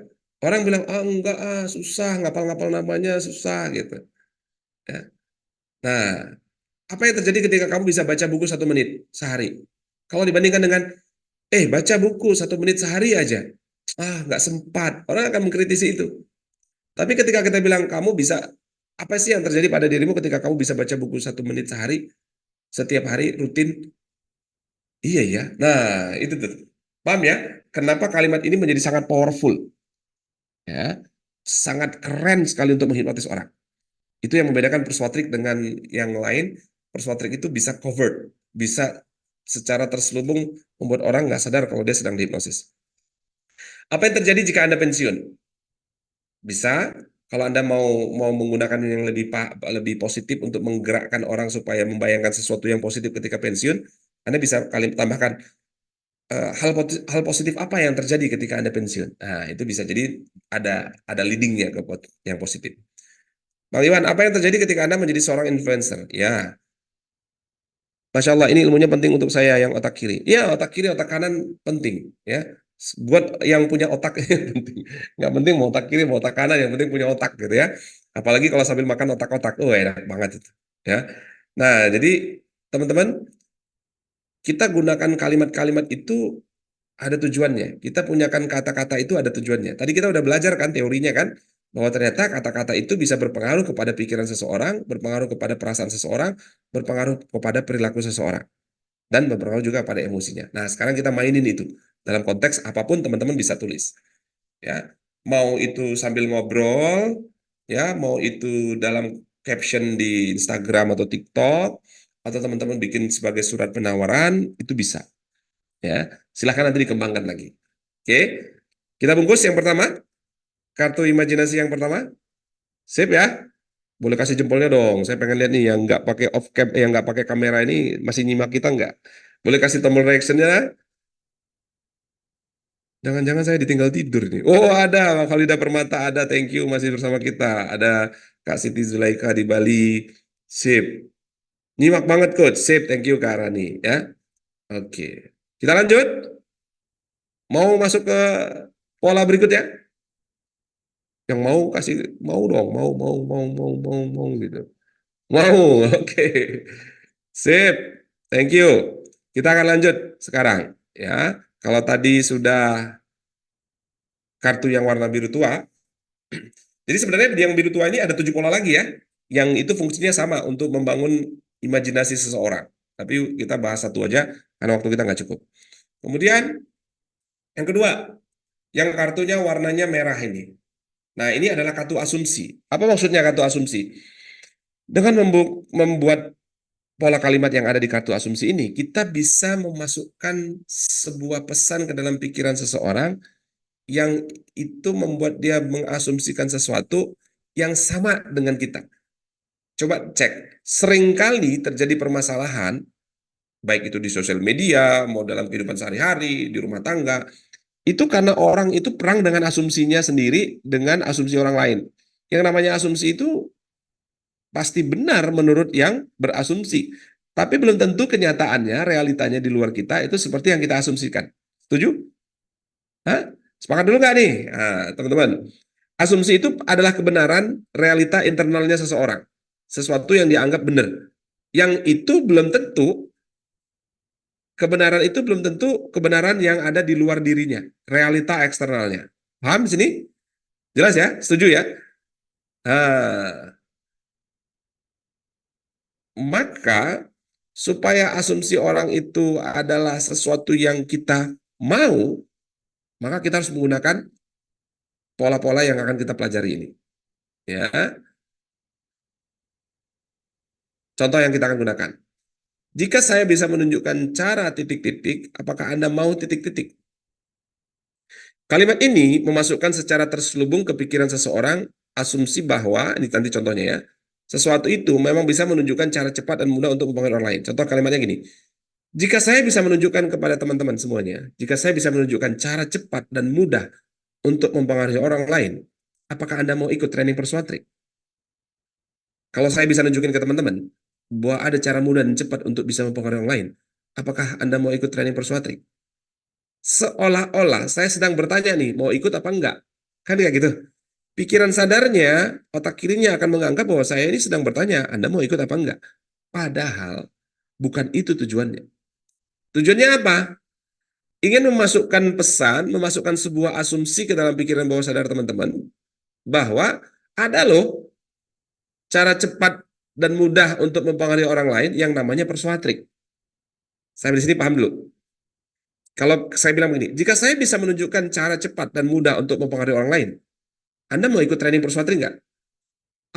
Orang bilang, enggak, susah, ngapal-ngapal namanya, susah gitu. Ya. Nah, apa yang terjadi ketika kamu bisa baca buku 1 menit sehari? Kalau dibandingkan dengan, baca buku 1 menit sehari aja. Nggak sempat. Orang akan mengkritisi itu. Tapi ketika kita bilang kamu bisa, apa sih yang terjadi pada dirimu ketika kamu bisa baca buku 1 menit sehari, setiap hari rutin? Iya ya. Nah, itu tuh. Paham ya? Kenapa kalimat ini menjadi sangat powerful? Ya, sangat keren sekali untuk menghipnotis orang. Itu yang membedakan persuatrik dengan yang lain. Persuatrik itu bisa covered, bisa secara terselubung membuat orang nggak sadar kalau dia sedang dihipnosis. Apa yang terjadi jika Anda pensiun? Bisa, kalau Anda mau menggunakan yang lebih positif untuk menggerakkan orang supaya membayangkan sesuatu yang positif ketika pensiun, Anda bisa kali tambahkan hal positif apa yang terjadi ketika Anda pensiun? Nah, itu bisa jadi ada leadingnya ke yang positif. Bang Iwan, apa yang terjadi ketika Anda menjadi seorang influencer? Ya, Masya Allah, ini ilmunya penting untuk saya yang otak kiri. Ya, otak kiri, otak kanan penting. Ya, buat yang punya otak penting. Nggak penting mau otak kiri, mau otak kanan, yang penting punya otak gitu ya. Apalagi kalau sambil makan otak-otak, oh enak banget itu. Ya, nah jadi teman-teman, kita gunakan kalimat-kalimat itu ada tujuannya. Kita punyakan kata-kata itu ada tujuannya. Tadi kita udah belajar kan teorinya kan, bahwa ternyata kata-kata itu bisa berpengaruh kepada pikiran seseorang, berpengaruh kepada perasaan seseorang, berpengaruh kepada perilaku seseorang, dan berpengaruh juga pada emosinya. Nah, sekarang kita mainin itu. Dalam konteks apapun teman-teman bisa tulis. Ya, mau itu sambil ngobrol, ya, mau itu dalam caption di Instagram atau TikTok, atau teman-teman bikin sebagai surat penawaran, itu bisa. Ya, silahkan nanti dikembangkan lagi. Oke, kita bungkus yang pertama, kartu imajinasi yang pertama. Sip ya. Boleh kasih jempolnya dong. Saya pengen lihat nih yang nggak pakai off cam, yang nggak pakai kamera ini masih nyimak kita nggak? Boleh kasih tombol reactionnya. Jangan-jangan saya ditinggal tidur nih. Oh ada, Valida Permata ada. Thank you masih bersama kita. Ada Kak Siti Zulaika di Bali. Sip. Nyimak banget coach. Sip. Thank you Kak Rani ya. Oke. Kita lanjut. Mau masuk ke pola berikutnya? Yang mau kasih mau dong, mau gitu. Mau, oke. Sip. Thank you. Kita akan lanjut sekarang ya. Kalau tadi sudah kartu yang warna biru tua, jadi sebenarnya yang biru tua ini ada 7 pola lagi ya, yang itu fungsinya sama untuk membangun imajinasi seseorang. Tapi kita bahas satu aja karena waktu kita nggak cukup. Kemudian yang kedua, yang kartunya warnanya merah ini. Nah, ini adalah kartu asumsi. Apa maksudnya kartu asumsi? Dengan membuat pola kalimat yang ada di kartu asumsi ini, kita bisa memasukkan sebuah pesan ke dalam pikiran seseorang yang itu membuat dia mengasumsikan sesuatu yang sama dengan kita. Coba cek, seringkali terjadi permasalahan, baik itu di sosial media, mau dalam kehidupan sehari-hari, di rumah tangga, itu karena orang itu perang dengan asumsinya sendiri dengan asumsi orang lain. Yang namanya asumsi itu pasti benar menurut yang berasumsi. Tapi belum tentu kenyataannya, realitanya di luar kita itu seperti yang kita asumsikan. Setuju? Hah? Sepakat dulu nggak nih? Nah, teman-teman. Asumsi itu adalah kebenaran realita internalnya seseorang. Sesuatu yang dianggap benar. Yang itu belum tentu, kebenaran itu belum tentu kebenaran yang ada di luar dirinya. Realita eksternalnya. Paham di sini? Jelas ya? Setuju ya? Nah, maka supaya asumsi orang itu adalah sesuatu yang kita mau, maka kita harus menggunakan pola-pola yang akan kita pelajari ini. Ya, contoh yang kita akan gunakan. Jika saya bisa menunjukkan cara titik-titik, apakah Anda mau titik-titik? Kalimat ini memasukkan secara terselubung ke pikiran seseorang asumsi bahwa, ini nanti contohnya ya, sesuatu itu memang bisa menunjukkan cara cepat dan mudah untuk mempengaruhi orang lain. Contoh kalimatnya gini, jika saya bisa menunjukkan kepada teman-teman semuanya, jika saya bisa menunjukkan cara cepat dan mudah untuk mempengaruhi orang lain, apakah Anda mau ikut training persuatrik? Kalau saya bisa nunjukin ke teman-teman bahwa ada cara mudah dan cepat untuk bisa mempengaruhi orang lain, apakah Anda mau ikut training persuatrik? Seolah-olah saya sedang bertanya nih, mau ikut apa enggak? Kan kayak gitu. Pikiran sadarnya, otak kirinya akan menganggap bahwa saya ini sedang bertanya, Anda mau ikut apa enggak? Padahal bukan itu tujuannya. Tujuannya apa? Ingin memasukkan pesan, memasukkan sebuah asumsi ke dalam pikiran bawah sadar teman-teman, bahwa ada loh cara cepat dan mudah untuk mempengaruhi orang lain yang namanya persuatrik. Saya di sini paham dulu. Kalau saya bilang begini, jika saya bisa menunjukkan cara cepat dan mudah untuk mempengaruhi orang lain, Anda mau ikut training persuatrik nggak?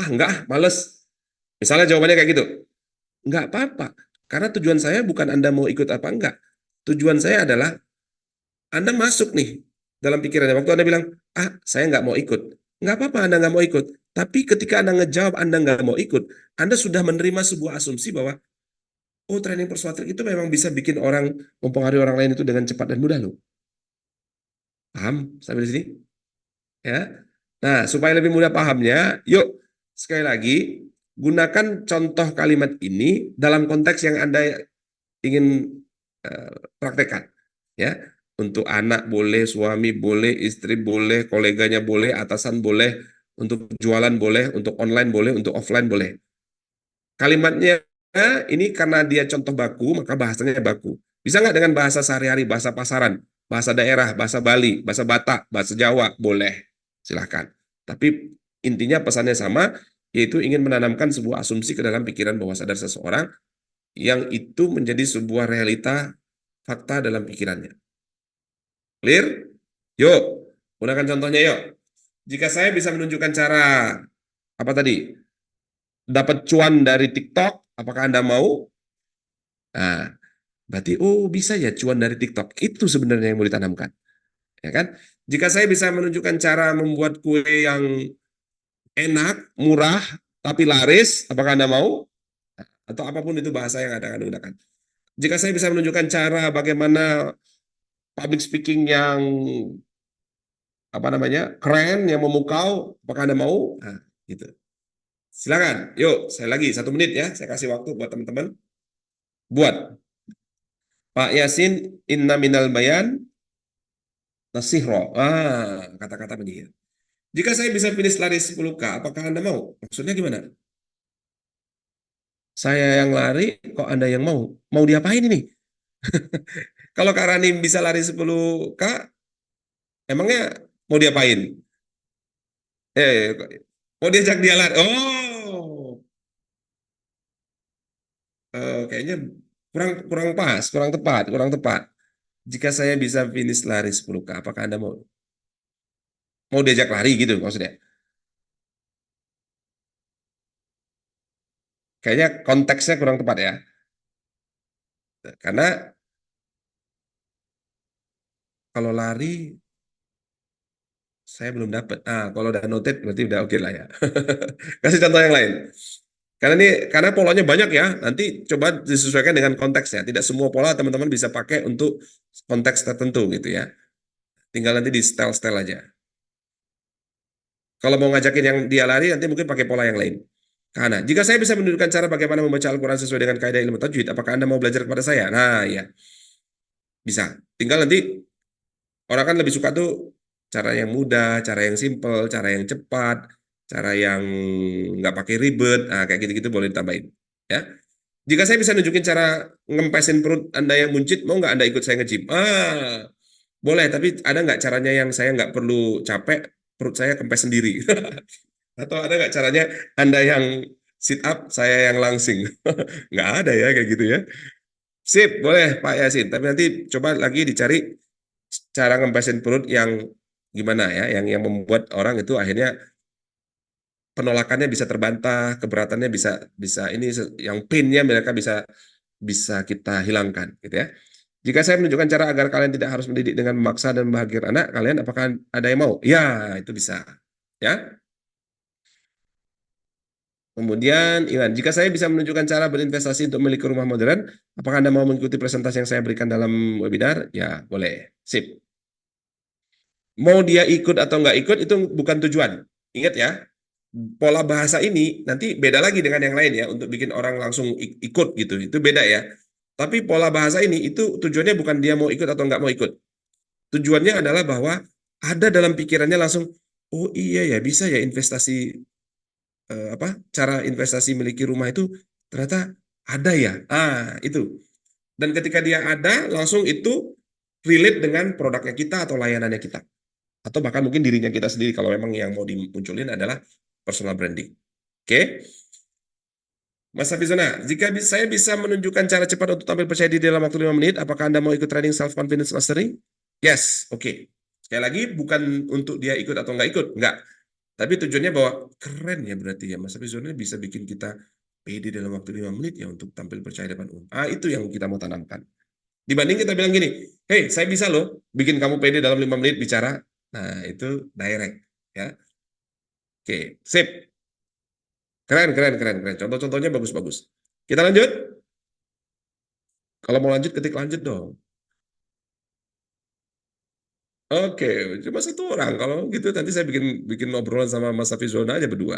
Ah, enggak, males. Misalnya jawabannya kayak gitu. Enggak apa-apa. Karena tujuan saya bukan Anda mau ikut apa enggak. Tujuan saya adalah Anda masuk nih dalam pikirannya. Waktu Anda bilang, ah saya nggak mau ikut. Nggak apa-apa Anda nggak mau ikut. Tapi ketika Anda ngejawab Anda nggak mau ikut, Anda sudah menerima sebuah asumsi bahwa Oh, training persuasif itu memang bisa bikin orang mempengaruhi orang lain itu dengan cepat dan mudah loh. Paham sampai di sini? Ya. Nah, supaya lebih mudah pahamnya, yuk sekali lagi gunakan contoh kalimat ini dalam konteks yang Anda ingin praktekkan. Ya, untuk anak boleh, suami boleh, istri boleh, koleganya boleh, atasan boleh, untuk jualan boleh, untuk online boleh, untuk offline boleh. Kalimatnya ini karena dia contoh baku, maka bahasanya baku. Bisa nggak dengan bahasa sehari-hari, bahasa pasaran, bahasa daerah, bahasa Bali, bahasa Batak, bahasa Jawa? Boleh, silahkan. Tapi intinya pesannya sama, yaitu ingin menanamkan sebuah asumsi ke dalam pikiran bawah sadar seseorang yang itu menjadi sebuah realita fakta dalam pikirannya. Clear? Yuk, gunakan contohnya yuk. Jika saya bisa menunjukkan cara, apa tadi? Dapat cuan dari TikTok, apakah Anda mau? Nah, berarti oh bisa ya cuan dari TikTok. Itu sebenarnya yang mau ditanamkan, ya kan? Jika saya bisa menunjukkan cara membuat kue yang enak, murah, tapi laris, apakah Anda mau? Atau apapun itu bahasa yang Anda akan gunakan. Jika saya bisa menunjukkan cara bagaimana public speaking yang apa namanya keren, yang memukau, apakah Anda mau? Nah, gitu. Silakan. Yuk, saya lagi 1 menit ya. Saya kasih waktu buat teman-teman. Buat. Pak Yasin, inna minal bayan nasihro. Kata-kata begini. Jika saya bisa finish lari 10K, apakah Anda mau? Maksudnya gimana? Saya yang lari, kok Anda yang mau? Mau diapain ini? Kalau Kak Rani bisa lari 10K, emangnya mau diapain? Mau diajak dia lari? Oh, kayaknya kurang kurang pas, kurang tepat, kurang tepat. Jika saya bisa finish lari 10K, apakah Anda mau diajak lari gitu maksudnya? Kayaknya konteksnya kurang tepat ya. Karena kalau lari saya belum dapat. Kalau udah noted berarti udah oke lah ya. Kasih contoh yang lain. Karena polanya banyak ya. Nanti coba disesuaikan dengan konteksnya. Tidak semua pola teman-teman bisa pakai untuk konteks tertentu gitu ya. Tinggal nanti di style-style aja. Kalau mau ngajakin yang dia lari nanti mungkin pakai pola yang lain. Karena jika saya bisa menunjukkan cara bagaimana membaca Al-Quran sesuai dengan kaidah ilmu tajwid, apakah Anda mau belajar kepada saya? Nah, ya bisa. Tinggal nanti orang kan lebih suka tuh cara yang mudah, cara yang simple, cara yang cepat, cara yang nggak pakai ribet, kayak gitu-gitu boleh ditambahin. Ya, jika saya bisa nunjukin cara ngempesin perut Anda yang buncit, mau nggak Anda ikut saya nge-gym? Boleh, tapi ada nggak caranya yang saya nggak perlu capek, perut saya kempes sendiri? Atau ada nggak caranya Anda yang sit up, saya yang langsing? Nggak ada ya kayak gitu ya. Sip, boleh Pak Yasin. Tapi nanti coba lagi dicari cara ngempesin perut yang gimana ya, yang membuat orang itu akhirnya penolakannya bisa terbantah, keberatannya bisa bisa ini yang pain-nya mereka bisa bisa kita hilangkan gitu ya. Jika saya menunjukkan cara agar kalian tidak harus mendidik dengan memaksa dan membahagiakan anak kalian, apakah ada yang mau? Ya, itu bisa. Ya. Kemudian, Iwan, jika saya bisa menunjukkan cara berinvestasi untuk memiliki rumah modern, apakah Anda mau mengikuti presentasi yang saya berikan dalam webinar? Ya, boleh. Sip. Mau dia ikut atau nggak ikut itu bukan tujuan. Ingat ya, pola bahasa ini nanti beda lagi dengan yang lain ya untuk bikin orang langsung ikut gitu. Itu beda ya. Tapi pola bahasa ini itu tujuannya bukan dia mau ikut atau nggak mau ikut. Tujuannya adalah bahwa ada dalam pikirannya langsung, oh iya ya bisa ya investasi cara investasi miliki rumah itu ternyata ada ya. Itu. Dan ketika dia ada, langsung itu relate dengan produknya kita atau layanannya kita. Atau bahkan mungkin dirinya kita sendiri kalau memang yang mau dimunculin adalah personal branding. Oke, Mas Hafizona, jika saya bisa menunjukkan cara cepat untuk tampil percaya diri dalam waktu 5 menit, apakah Anda mau ikut training self confidence mastery? Yes, oke. Sekali lagi bukan untuk dia ikut atau nggak ikut, nggak. Tapi tujuannya bahwa keren ya berarti ya Mas Hafizona bisa bikin kita pede dalam waktu 5 menit ya untuk tampil percaya depan umum. Itu yang kita mau tanamkan. Dibanding kita bilang gini, hey saya bisa loh bikin kamu pede dalam 5 menit bicara. Nah itu direct ya. Oke, sip. Keren, keren, keren, keren. Contoh-contohnya bagus-bagus. Kita lanjut. Kalau mau lanjut, ketik lanjut dong. Oke, cuma satu orang. Kalau gitu nanti saya bikin bikin obrolan sama Mas Safizona aja berdua.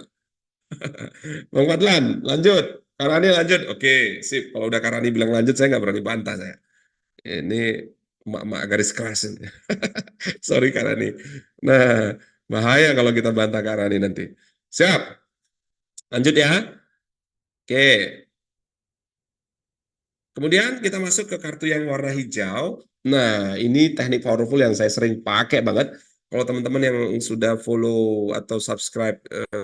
Bang Fadlan, lanjut. Karani lanjut. Oke, sip. Kalau udah Karani bilang lanjut, saya nggak berani bantah saya. Ini emak-emak garis keras ini. Sorry Karani. Nah, bahaya kalau kita bantah Karani nanti. Siap. Lanjut ya. Oke. Kemudian kita masuk ke kartu yang warna hijau. Nah, ini teknik powerful yang saya sering pakai banget. Kalau teman-teman yang sudah follow atau subscribe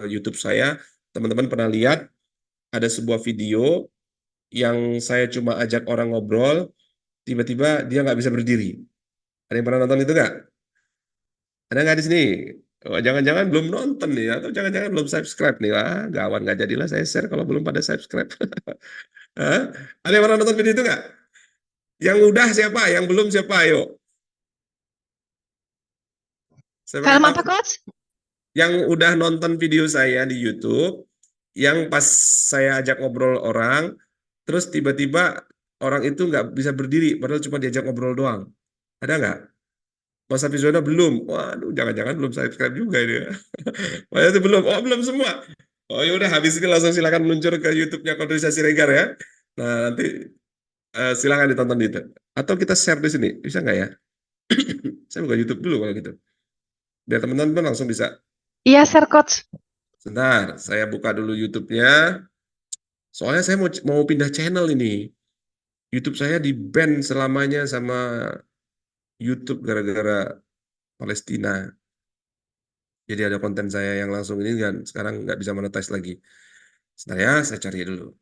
YouTube saya, teman-teman pernah lihat ada sebuah video yang saya cuma ajak orang ngobrol, tiba-tiba dia nggak bisa berdiri. Ada yang pernah nonton itu nggak? Ada nggak di sini? Oh, jangan-jangan belum nonton nih, atau jangan-jangan belum subscribe nih. Wah, gawat nggak jadilah saya share kalau belum pada subscribe. Hah? Ada yang pernah nonton video itu nggak? Yang udah siapa? Yang belum siapa? Ayo. Saya pengen Film tahu. apa, Coach? Yang udah nonton video saya di YouTube, yang pas saya ajak ngobrol orang, terus tiba-tiba orang itu nggak bisa berdiri, padahal cuma diajak ngobrol doang. Ada nggak? Mas Hafizono belum. Waduh, jangan-jangan belum subscribe juga ini. Padahal itu belum. Oh, belum semua. Oh, ya udah habis ini langsung silakan meluncur ke YouTube-nya Kodrisa Siregar ya. Nah, nanti silakan ditonton di itu. Atau kita share di sini. Bisa nggak ya? Saya buka YouTube dulu kalau gitu. Biar teman-teman langsung bisa. Iya, Sir, Coach. Sebentar, saya buka dulu YouTube-nya. Soalnya saya mau pindah channel ini. YouTube saya di-ban selamanya sama YouTube gara-gara Palestina. Jadi ada konten saya yang langsung ini kan sekarang nggak bisa monetize lagi. Sebentar ya, saya cari dulu.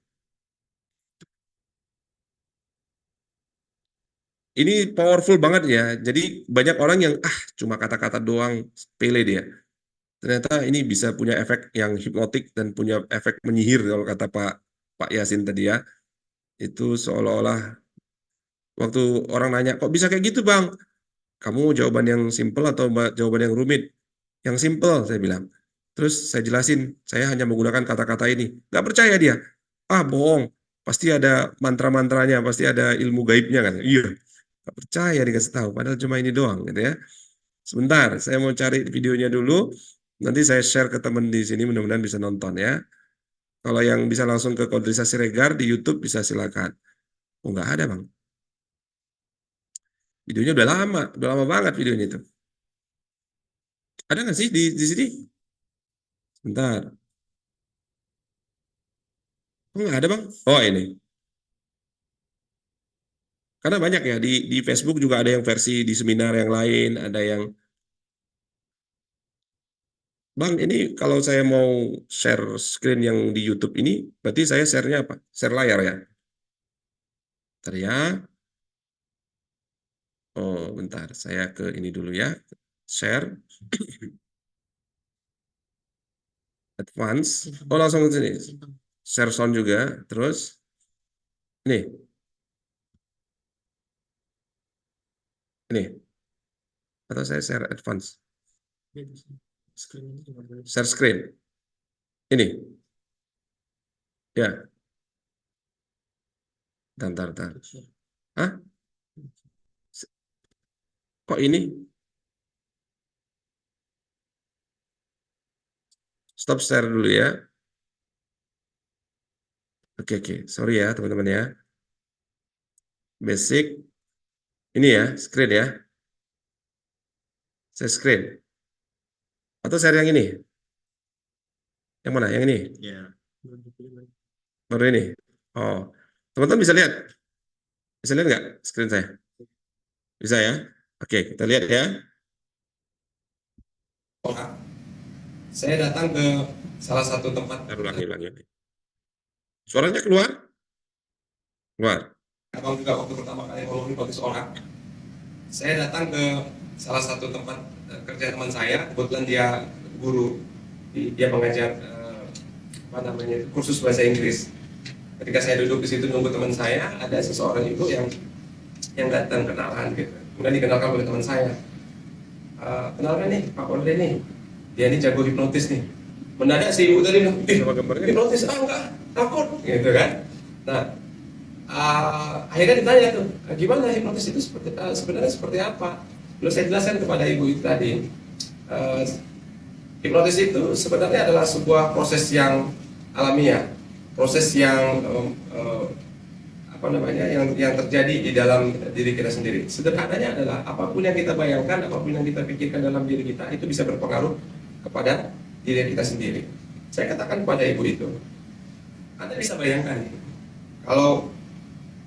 Ini powerful banget ya. Jadi banyak orang yang cuma kata-kata doang, sepele dia. Ternyata ini bisa punya efek yang hipnotik dan punya efek menyihir kalau kata Pak Yasin tadi ya. Itu seolah-olah waktu orang nanya, kok bisa kayak gitu Bang? Kamu mau jawaban yang simple atau jawaban yang rumit? Yang simple, saya bilang. Terus saya jelasin, saya hanya menggunakan kata-kata ini. Nggak percaya dia. Ah, bohong. Pasti ada mantra-mantranya, pasti ada ilmu gaibnya kan. Iya, nggak percaya dikasih tahu. Padahal cuma ini doang gitu ya. Sebentar, saya mau cari videonya dulu. Nanti saya share ke teman di sini, mudah-mudahan bisa nonton ya. Kalau yang bisa langsung ke Kodrisa Siregar di YouTube bisa silakan. Oh, nggak ada Bang. Videonya udah lama banget videonya itu. Ada nggak sih di sini? Bentar. Oh, nggak ada Bang. Oh, ini. Karena banyak ya, di Facebook juga ada yang versi di seminar yang lain, ada yang, Bang, ini kalau saya mau share screen yang di YouTube ini, berarti saya share-nya apa? Share layar ya? Bentar ya. Oh, bentar. Saya ke ini dulu ya. Share. Advance. Oh, langsung ke sini. Share sound juga. Terus, ini. Ini. Atau saya share advance. Share screen. Ini. Ya. Bentar. Hah? Kok ini? Stop share dulu ya. Oke. Sorry ya, teman-teman ya. Basic. Ini ya, screen ya. Saya screen. Atau share yang ini? Yang mana? Yang ini? Ya. Baru ini? Oh. Teman-teman bisa lihat? Bisa lihat nggak screen saya? Bisa ya? Oke, kita lihat ya. Saya datang ke salah satu tempat. Ulangi. Suaranya keluar? Keluar. Kalau juga waktu pertama kali ngomongin podcast orang, saya datang ke salah satu tempat kerja teman saya. Kebetulan dia guru, dia pengajar kursus bahasa Inggris. Ketika saya duduk di situ nunggu teman saya, ada seseorang ibu yang datang kenalan gitu. Kemudian dikenalkan oleh teman saya. Kenalkan nih Pak Orde nih, dia ini jago hipnotis nih. Mendadak si ibu tadi bilang, hipnotis enggak, takut gitu kan. Nah, Akhirnya ditanya tuh, gimana hipnotis itu sebenarnya seperti apa? Lalu saya jelaskan kepada ibu itu tadi, uh, hipnotis itu sebenarnya adalah sebuah proses yang alamiah, proses yang apa namanya yang terjadi di dalam diri kita sendiri. Sederhananya adalah apapun yang kita bayangkan, apapun yang kita pikirkan dalam diri kita itu bisa berpengaruh kepada diri kita sendiri. Saya katakan kepada ibu itu, Anda bisa bayangkan kalau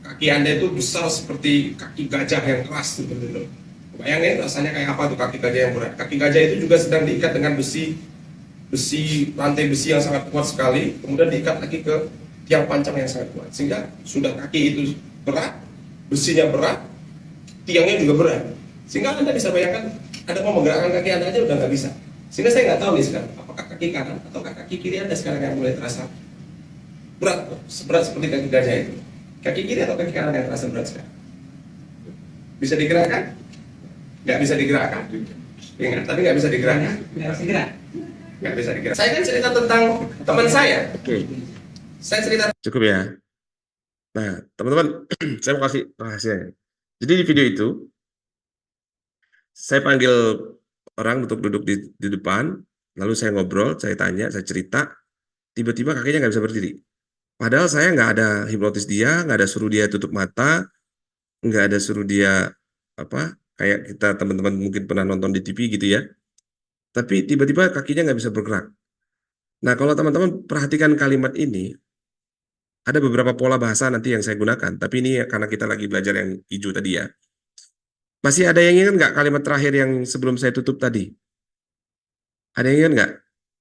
kaki Anda itu besar seperti kaki gajah yang keras seperti itu. Bayangin rasanya kayak apa tuh kaki gajah yang berat. Kaki gajah itu juga sedang diikat dengan rantai besi yang sangat kuat sekali, kemudian diikat lagi ke tiang pancang yang sangat kuat, sehingga sudah kaki itu berat, besinya berat, tiangnya juga berat, sehingga Anda bisa bayangkan Anda mau menggerakkan kaki Anda aja udah nggak bisa. Sehingga saya nggak tahu nih sekarang apakah kaki kanan atau kaki kiri Anda sekarang yang mulai terasa berat, seberat seperti kaki gajah itu. Kaki kiri atau kaki kanan yang terasa berat sekarang? Bisa digerakkan? Nggak bisa digerakkan. Ingat, tapi nggak bisa digerakkan. Nggak bisa digerakkan. Saya kan cerita tentang teman saya. Saya cerita. Cukup ya. Nah, teman-teman, saya mau kasih rahasianya. Jadi di video itu, saya panggil orang untuk duduk di depan, lalu saya ngobrol, saya tanya, saya cerita, tiba-tiba kakinya nggak bisa berdiri. Padahal saya nggak ada hipnotis dia, nggak ada suruh dia tutup mata, nggak ada suruh dia apa, kayak kita teman-teman mungkin pernah nonton di TV gitu ya. Tapi tiba-tiba kakinya nggak bisa bergerak. Nah, kalau teman-teman perhatikan kalimat ini, ada beberapa pola bahasa nanti yang saya gunakan, tapi ini karena kita lagi belajar yang hijau tadi ya. Masih ada yang ingat nggak kalimat terakhir yang sebelum saya tutup tadi? Ada yang ingat nggak?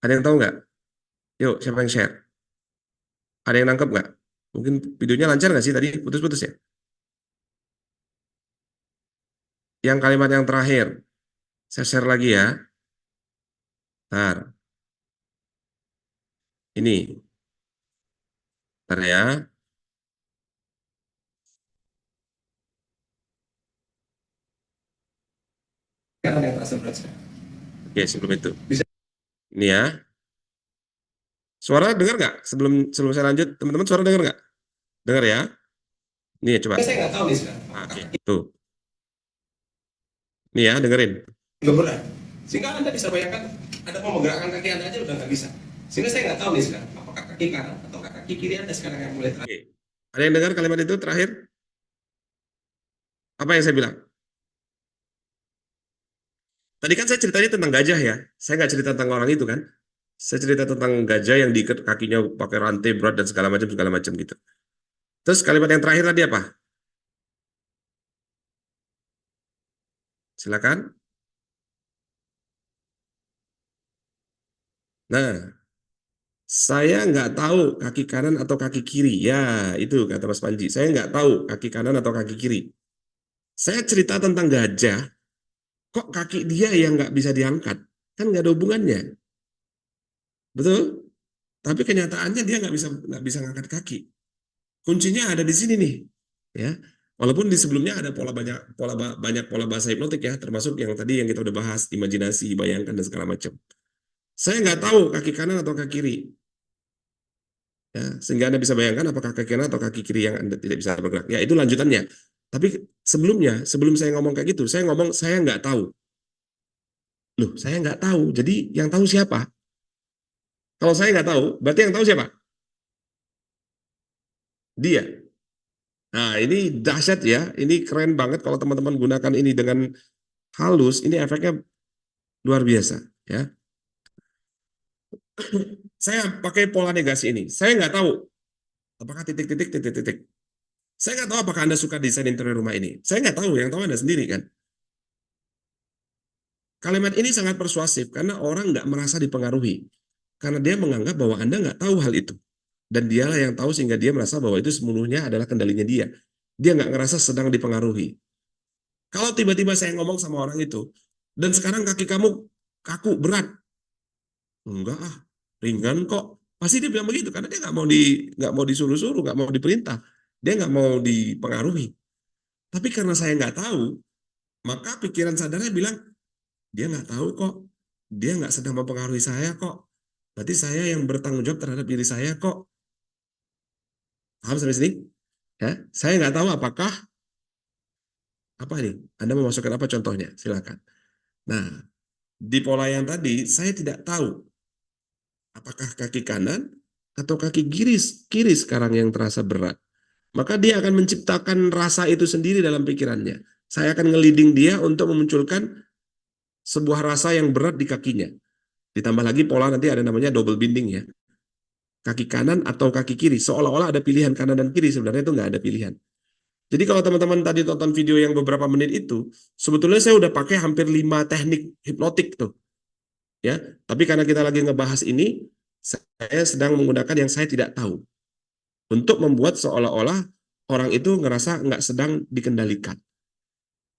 Ada yang tahu nggak? Yuk, siapa yang share? Ada yang nangkep nggak? Mungkin videonya lancar nggak sih tadi? Putus-putus ya? Yang kalimat yang terakhir, saya share lagi ya. Ntar, ini. Ntar ya. Oke, sebelum itu. Ini ya. Suara dengar nggak? Sebelum saya lanjut, teman-teman suara dengar nggak? Dengar ya. Nih, coba. Saya nggak tahu nih sekarang. Oke, tuh. Nih ya, dengerin. Nggak berat. Sehingga Anda bisa bayangkan, Anda mau menggerakkan kaki Anda aja udah nggak bisa. Sehingga saya nggak tahu nih sekarang, apakah kaki kanan atau kaki kiri Anda sekarang yang mulai terakhir. Ada yang dengar kalimat itu terakhir? Apa yang saya bilang? Tadi kan saya ceritanya tentang gajah ya. Saya nggak cerita tentang orang itu kan. Saya cerita tentang gajah yang diikat kakinya pakai rantai berat dan segala macam gitu. Terus kalimat yang terakhir tadi apa? Silakan. Nah, saya nggak tahu kaki kanan atau kaki kiri. Ya, itu kata Mas Panji. Saya nggak tahu kaki kanan atau kaki kiri. Saya cerita tentang gajah, kok kaki dia yang nggak bisa diangkat? Kan nggak ada hubungannya. Betul? Tapi kenyataannya dia nggak bisa ngangkat kaki. Kuncinya ada di sini nih. Ya, walaupun di sebelumnya ada banyak pola bahasa hipnotik ya, termasuk yang tadi yang kita udah bahas, imajinasi, bayangkan dan segala macam. Saya nggak tahu kaki kanan atau kaki kiri. Ya, sehingga Anda bisa bayangkan apakah kaki kanan atau kaki kiri yang Anda tidak bisa bergerak. Ya, itu lanjutannya. Tapi sebelum saya ngomong kayak gitu, saya ngomong saya nggak tahu. Loh, saya nggak tahu. Jadi yang tahu siapa? Kalau saya nggak tahu, berarti yang tahu siapa? Dia. Nah, ini dahsyat ya. Ini keren banget kalau teman-teman gunakan ini dengan halus. Ini efeknya luar biasa. Ya, saya pakai pola negasi ini. Saya nggak tahu apakah titik-titik. Saya nggak tahu apakah Anda suka desain interior rumah ini. Saya nggak tahu. Yang tahu Anda sendiri kan. Kalimat ini sangat persuasif karena orang nggak merasa dipengaruhi. Karena dia menganggap bahwa Anda nggak tahu hal itu. Dan dialah yang tahu sehingga dia merasa bahwa itu sepenuhnya adalah kendalinya dia. Dia nggak ngerasa sedang dipengaruhi. Kalau tiba-tiba saya ngomong sama orang itu, dan sekarang kaki kamu kaku, berat. Enggak ah, ringan kok. Pasti dia bilang begitu, karena dia nggak mau disuruh-suruh, nggak mau diperintah. Dia nggak mau dipengaruhi. Tapi karena saya nggak tahu, maka pikiran sadarnya bilang, dia nggak tahu kok. Dia nggak sedang mempengaruhi saya kok. Berarti saya yang bertanggung jawab terhadap diri saya kok. Paham sampai sini? Ya, saya nggak tahu apakah apa ini. Anda mau masukkan apa contohnya? Silakan. Nah, di pola yang tadi saya tidak tahu apakah kaki kanan atau kaki kiri sekarang yang terasa berat. Maka dia akan menciptakan rasa itu sendiri dalam pikirannya. Saya akan ngeliding dia untuk memunculkan sebuah rasa yang berat di kakinya. Ditambah lagi pola nanti ada namanya double binding ya. Kaki kanan atau kaki kiri. Seolah-olah ada pilihan kanan dan kiri. Sebenarnya itu nggak ada pilihan. Jadi kalau teman-teman tadi tonton video yang beberapa menit itu, sebetulnya saya udah pakai hampir 5 teknik hipnotik tuh. Ya, tapi karena kita lagi ngebahas ini, saya sedang menggunakan yang saya tidak tahu. Untuk membuat seolah-olah orang itu ngerasa nggak sedang dikendalikan.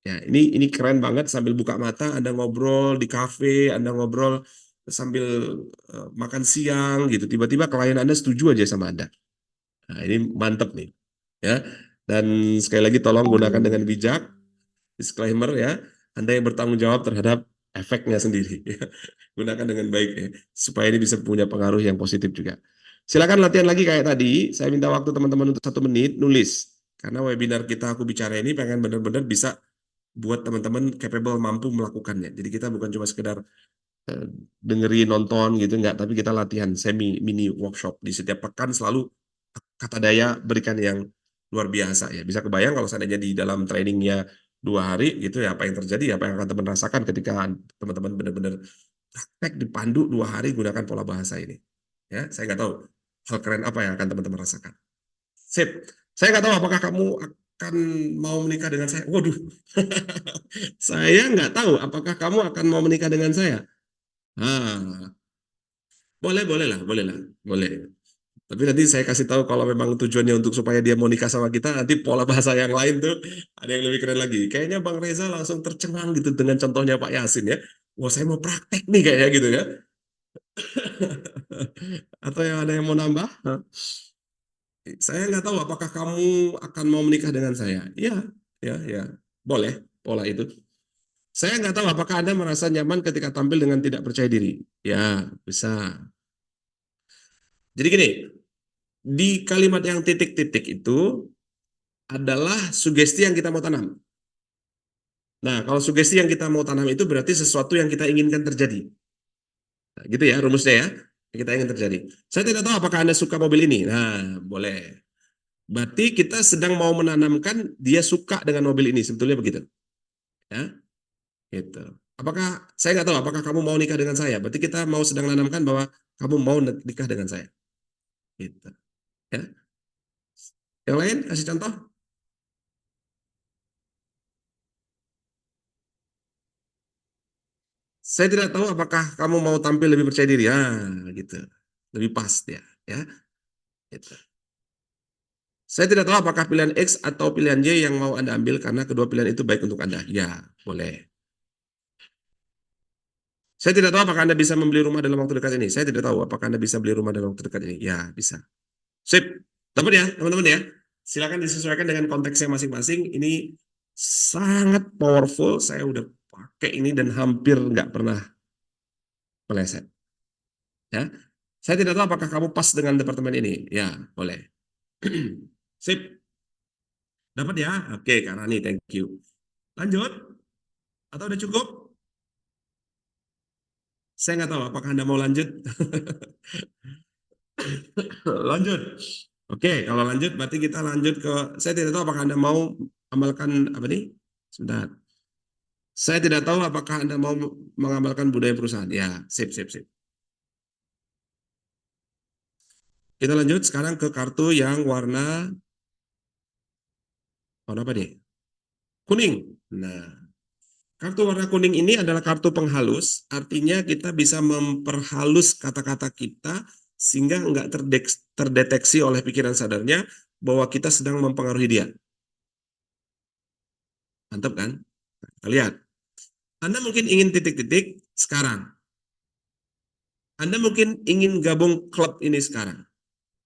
Ya, ini keren banget sambil buka mata, Anda ngobrol di kafe, Anda ngobrol sambil makan siang gitu. Tiba-tiba klien Anda setuju aja sama Anda. Nah, ini mantep nih. Ya. Dan sekali lagi tolong gunakan dengan bijak. Disclaimer ya. Anda yang bertanggung jawab terhadap efeknya sendiri. Ya. Gunakan dengan baik ya, supaya ini bisa punya pengaruh yang positif juga. Silakan latihan lagi kayak tadi. Saya minta waktu teman-teman untuk 1 menit nulis. Karena webinar kita aku bicara ini pengen benar-benar bisa buat teman-teman capable mampu melakukannya. Jadi kita bukan cuma sekedar dengerin nonton gitu enggak, tapi kita latihan semi mini workshop di setiap pekan selalu kata daya berikan yang luar biasa ya. Bisa kebayang kalau seandainya di dalam trainingnya 2 hari gitu ya, apa yang terjadi, apa yang akan teman rasakan ketika teman-teman benar-benar praktek dipandu 2 hari gunakan pola bahasa ini. Ya, saya nggak tahu hal keren apa yang akan teman-teman rasakan. Sip. Saya nggak tahu apakah kamu akan mau menikah dengan saya. Waduh, saya nggak tahu apakah kamu akan mau menikah dengan saya. Ah, boleh lah, boleh. Tapi nanti saya kasih tahu kalau memang tujuannya untuk supaya dia mau nikah sama kita, nanti pola bahasa yang lain tuh ada yang lebih keren lagi. Kayaknya Bang Reza langsung tercengang gitu dengan contohnya Pak Yasin ya. Wah, saya mau praktek nih kayaknya gitu ya. Atau yang ada yang mau nambah? Saya nggak tahu apakah kamu akan mau menikah dengan saya. Ya. Boleh pola itu. Saya nggak tahu apakah Anda merasa nyaman ketika tampil dengan tidak percaya diri. Ya, bisa. Jadi gini, di kalimat yang titik-titik itu adalah sugesti yang kita mau tanam. Nah, kalau sugesti yang kita mau tanam itu berarti sesuatu yang kita inginkan terjadi. Nah, gitu ya rumusnya ya, yang kita ingin terjadi. Saya tidak tahu apakah Anda suka mobil ini. Nah, boleh. Berarti kita sedang mau menanamkan dia suka dengan mobil ini, sebetulnya begitu. Ya, gitu. Apakah saya nggak tahu apakah kamu mau nikah dengan saya? Berarti kita mau sedang menanamkan bahwa kamu mau nikah dengan saya. Gitu. Ya. Yang lain kasih contoh. Saya tidak tahu apakah kamu mau tampil lebih percaya diri. Ya, gitu. Lebih pas dia, ya. Gitu. Saya tidak tahu apakah pilihan X atau pilihan Y yang mau Anda ambil karena kedua pilihan itu baik untuk Anda. Ya, boleh. Saya tidak tahu apakah Anda bisa membeli rumah dalam waktu dekat ini. Saya tidak tahu apakah Anda bisa beli rumah dalam waktu dekat ini. Ya, bisa. Sip. Dapat ya, teman-teman ya. Silakan disesuaikan dengan konteksnya masing-masing. Ini sangat powerful. Saya udah pakai ini dan hampir nggak pernah meleset. Ya. Saya tidak tahu apakah kamu pas dengan departemen ini. Ya, boleh. Sip. Dapat ya? Oke, karena nih, thank you. Lanjut? Atau udah cukup? Saya nggak tahu apakah Anda mau lanjut. Lanjut. Oke, kalau lanjut berarti kita lanjut ke, saya tidak tahu apakah Anda mau amalkan apa nih? Sebentar. Saya tidak tahu apakah Anda mau mengamalkan budaya perusahaan. Ya, sip. Kita lanjut sekarang ke kartu yang warna apa nih? Kuning. Nah, kartu warna kuning ini adalah kartu penghalus, artinya kita bisa memperhalus kata-kata kita sehingga nggak terdeteksi oleh pikiran sadarnya bahwa kita sedang mempengaruhi dia. Mantap kan? Kita lihat. Anda mungkin ingin titik-titik sekarang. Anda mungkin ingin gabung klub ini sekarang.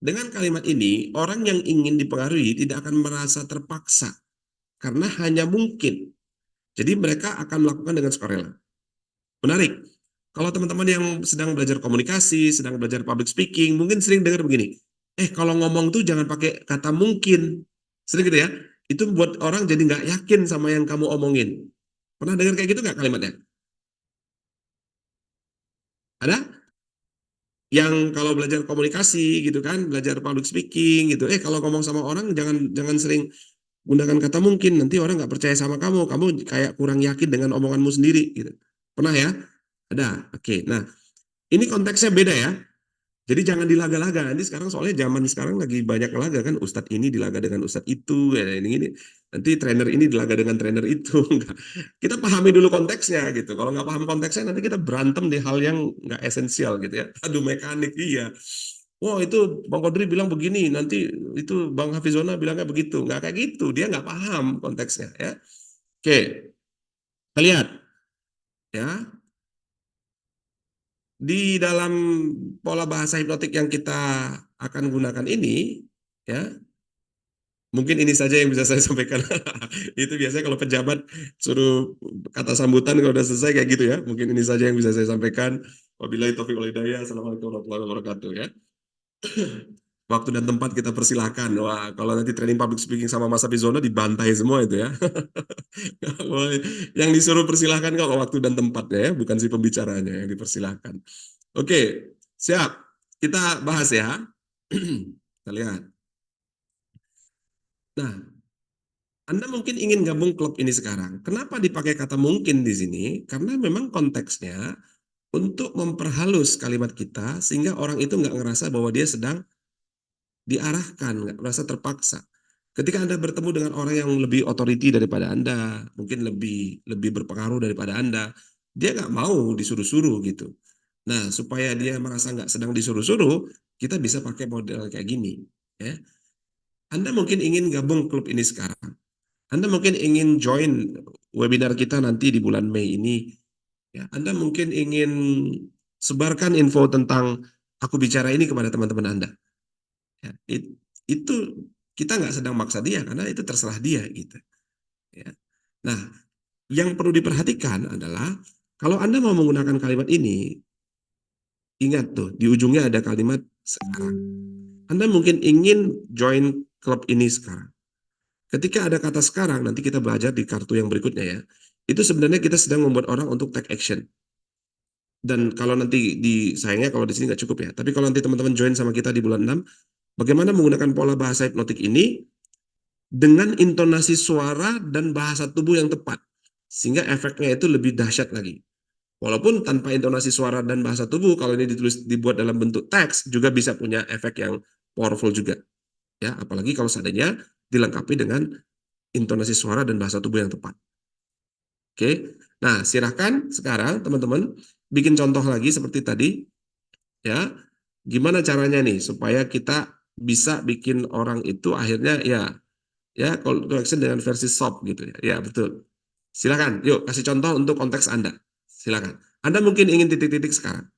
Dengan kalimat ini, orang yang ingin dipengaruhi tidak akan merasa terpaksa karena hanya mungkin. Jadi mereka akan melakukan dengan sukarela. Menarik. Kalau teman-teman yang sedang belajar komunikasi, sedang belajar public speaking, mungkin sering dengar begini. Kalau ngomong tuh jangan pakai kata mungkin. Sering gitu ya. Itu buat orang jadi nggak yakin sama yang kamu omongin. Pernah dengar kayak gitu nggak kalimatnya? Ada? Yang kalau belajar komunikasi gitu kan, belajar public speaking gitu. Kalau ngomong sama orang jangan jangan sering gunakan kata mungkin, nanti orang nggak percaya sama kamu kayak kurang yakin dengan omonganmu sendiri gitu. Pernah ya? Ada. Oke. Nah, ini konteksnya beda ya. Jadi jangan dilaga-laga. Nanti sekarang soalnya zaman sekarang lagi banyak laga kan. Ustadz ini dilaga dengan ustadz itu. Ya, ini. Nanti trainer ini dilaga dengan trainer itu. Enggak. Kita pahami dulu konteksnya gitu. Kalau nggak paham konteksnya nanti kita berantem di hal yang nggak esensial gitu ya. Aduh mekanik iya. Wah itu Bang Kodri bilang begini. Nanti itu Bang Hafizona bilangnya begitu. Nggak kayak gitu. Dia nggak paham konteksnya ya. Oke. Kita lihat ya. Di dalam pola bahasa hipnotik yang kita akan gunakan ini, ya, mungkin ini saja yang bisa saya sampaikan. Itu biasanya kalau pejabat suruh kata sambutan kalau udah selesai kayak gitu ya. Mungkin ini saja yang bisa saya sampaikan. Wabillahi taufiq wal hidayah. Assalamualaikum warahmatullahi wabarakatuh ya. Waktu dan tempat kita persilahkan. Wah, kalau nanti training public speaking sama Mas Abizono dibantai semua itu ya. Yang disuruh persilahkan kalau waktu dan tempatnya ya, bukan si pembicaranya yang dipersilahkan. Oke, siap. Kita bahas ya. Kita lihat. Nah, Anda mungkin ingin gabung klub ini sekarang. Kenapa dipakai kata mungkin di sini? Karena memang konteksnya untuk memperhalus kalimat kita sehingga orang itu nggak ngerasa bahwa dia sedang diarahkan, nggak merasa terpaksa. Ketika Anda bertemu dengan orang yang lebih otoriti daripada Anda, mungkin lebih lebih berpengaruh daripada Anda, dia nggak mau disuruh-suruh gitu. Nah, supaya dia merasa nggak sedang disuruh-suruh, kita bisa pakai model kayak gini. Ya. Anda mungkin ingin gabung klub ini sekarang. Anda mungkin ingin join webinar kita nanti di bulan Mei ini. Ya. Anda mungkin ingin sebarkan info tentang aku bicara ini kepada teman-teman Anda. Ya, itu kita nggak sedang maksa dia karena itu terserah dia gitu. Ya. Nah, yang perlu diperhatikan adalah kalau Anda mau menggunakan kalimat ini, ingat tuh di ujungnya ada kalimat sekarang. Anda mungkin ingin join klub ini sekarang. Ketika ada kata sekarang, nanti kita belajar di kartu yang berikutnya ya. Itu sebenarnya kita sedang membuat orang untuk take action. Dan kalau nanti sayangnya kalau di sini nggak cukup ya. Tapi kalau nanti teman-teman join sama kita di bulan 6, bagaimana menggunakan pola bahasa hipnotik ini dengan intonasi suara dan bahasa tubuh yang tepat. Sehingga efeknya itu lebih dahsyat lagi. Walaupun tanpa intonasi suara dan bahasa tubuh, kalau ini dibuat dalam bentuk teks, juga bisa punya efek yang powerful juga. Ya, apalagi kalau seandainya dilengkapi dengan intonasi suara dan bahasa tubuh yang tepat. Oke. Nah, silahkan sekarang teman-teman bikin contoh lagi seperti tadi ya. Gimana caranya nih supaya kita bisa bikin orang itu akhirnya ya call to action dengan versi soft gitu ya. Ya, betul. Silakan, yuk kasih contoh untuk konteks Anda. Silakan. Anda mungkin ingin titik-titik sekarang.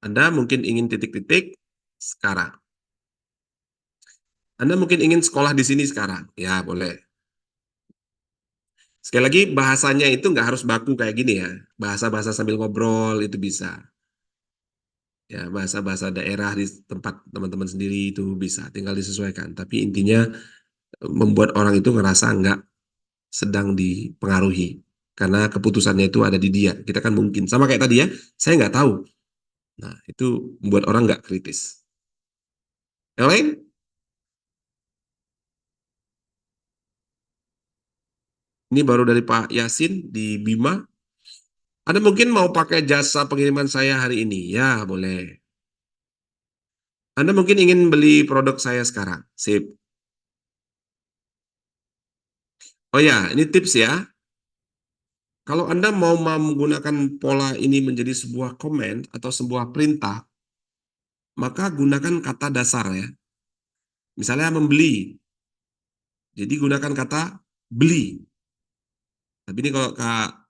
Anda mungkin ingin titik-titik sekarang. Anda mungkin ingin sekolah di sini sekarang. Ya, boleh. Sekali lagi, bahasanya itu nggak harus baku kayak gini ya. Bahasa-bahasa sambil ngobrol itu bisa. Ya, bahasa-bahasa daerah di tempat teman-teman sendiri itu bisa. Tinggal disesuaikan. Tapi intinya membuat orang itu ngerasa nggak sedang dipengaruhi. Karena keputusannya itu ada di dia. Kita kan mungkin. Sama kayak tadi ya, saya nggak tahu. Nah, itu membuat orang nggak kritis. Yang lain? Ini baru dari Pak Yasin di Bima. Anda mungkin mau pakai jasa pengiriman saya hari ini. Ya, boleh. Anda mungkin ingin beli produk saya sekarang. Sip. Oh ya, ini tips ya. Kalau Anda mau menggunakan pola ini menjadi sebuah komen atau sebuah perintah, maka gunakan kata dasar ya. Misalnya membeli. Jadi gunakan kata beli. Tapi ini kalau Kak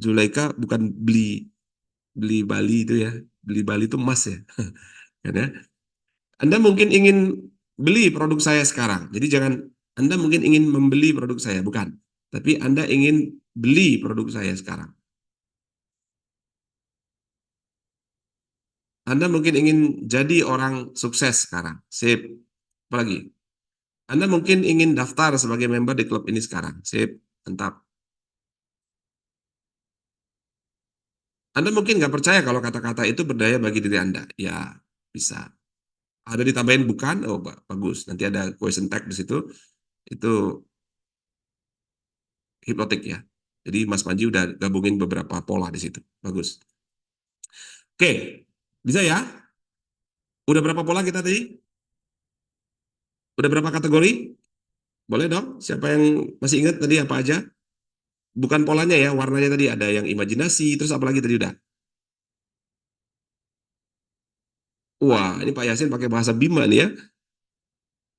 Zulaika bukan beli beli Bali itu ya. Beli Bali itu emas ya. Kan ya? Anda mungkin ingin beli produk saya sekarang. Jadi jangan Anda mungkin ingin membeli produk saya, bukan. Tapi Anda ingin beli produk saya sekarang. Anda mungkin ingin jadi orang sukses sekarang. Sip. Apa lagi? Anda mungkin ingin daftar sebagai member di klub ini sekarang. Sip, mantap. Anda mungkin nggak percaya kalau kata-kata itu berdaya bagi diri Anda. Ya, bisa. Ada ditambahin bukan? Oh, bagus. Nanti ada question tag di situ. Itu hipnotik ya. Jadi Mas Panji udah gabungin beberapa pola di situ. Bagus. Oke, bisa ya? Udah berapa pola kita tadi? Udah berapa kategori? Boleh dong? Siapa yang masih ingat tadi apa aja? Bukan polanya ya, warnanya tadi ada yang imajinasi, terus apa lagi tadi udah? Wah, ini Pak Yasin pakai bahasa Bima nih ya.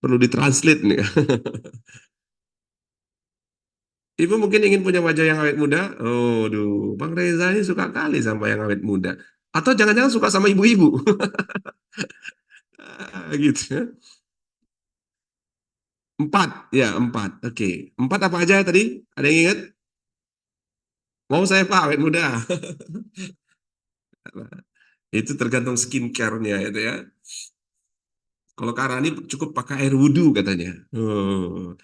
Perlu ditranslate nih. Ibu mungkin ingin punya wajah yang awet muda? Oh, duh, Bang Reza ini suka kali sama yang awet muda. Atau jangan-jangan suka sama ibu-ibu? Gitu ya. Empat, ya empat. Oke, empat apa aja tadi? Ada yang ingat? Mau saya Pak awet muda. Itu tergantung skincare-nya itu ya. Kalau Karani cukup pakai air wudhu katanya. Oh,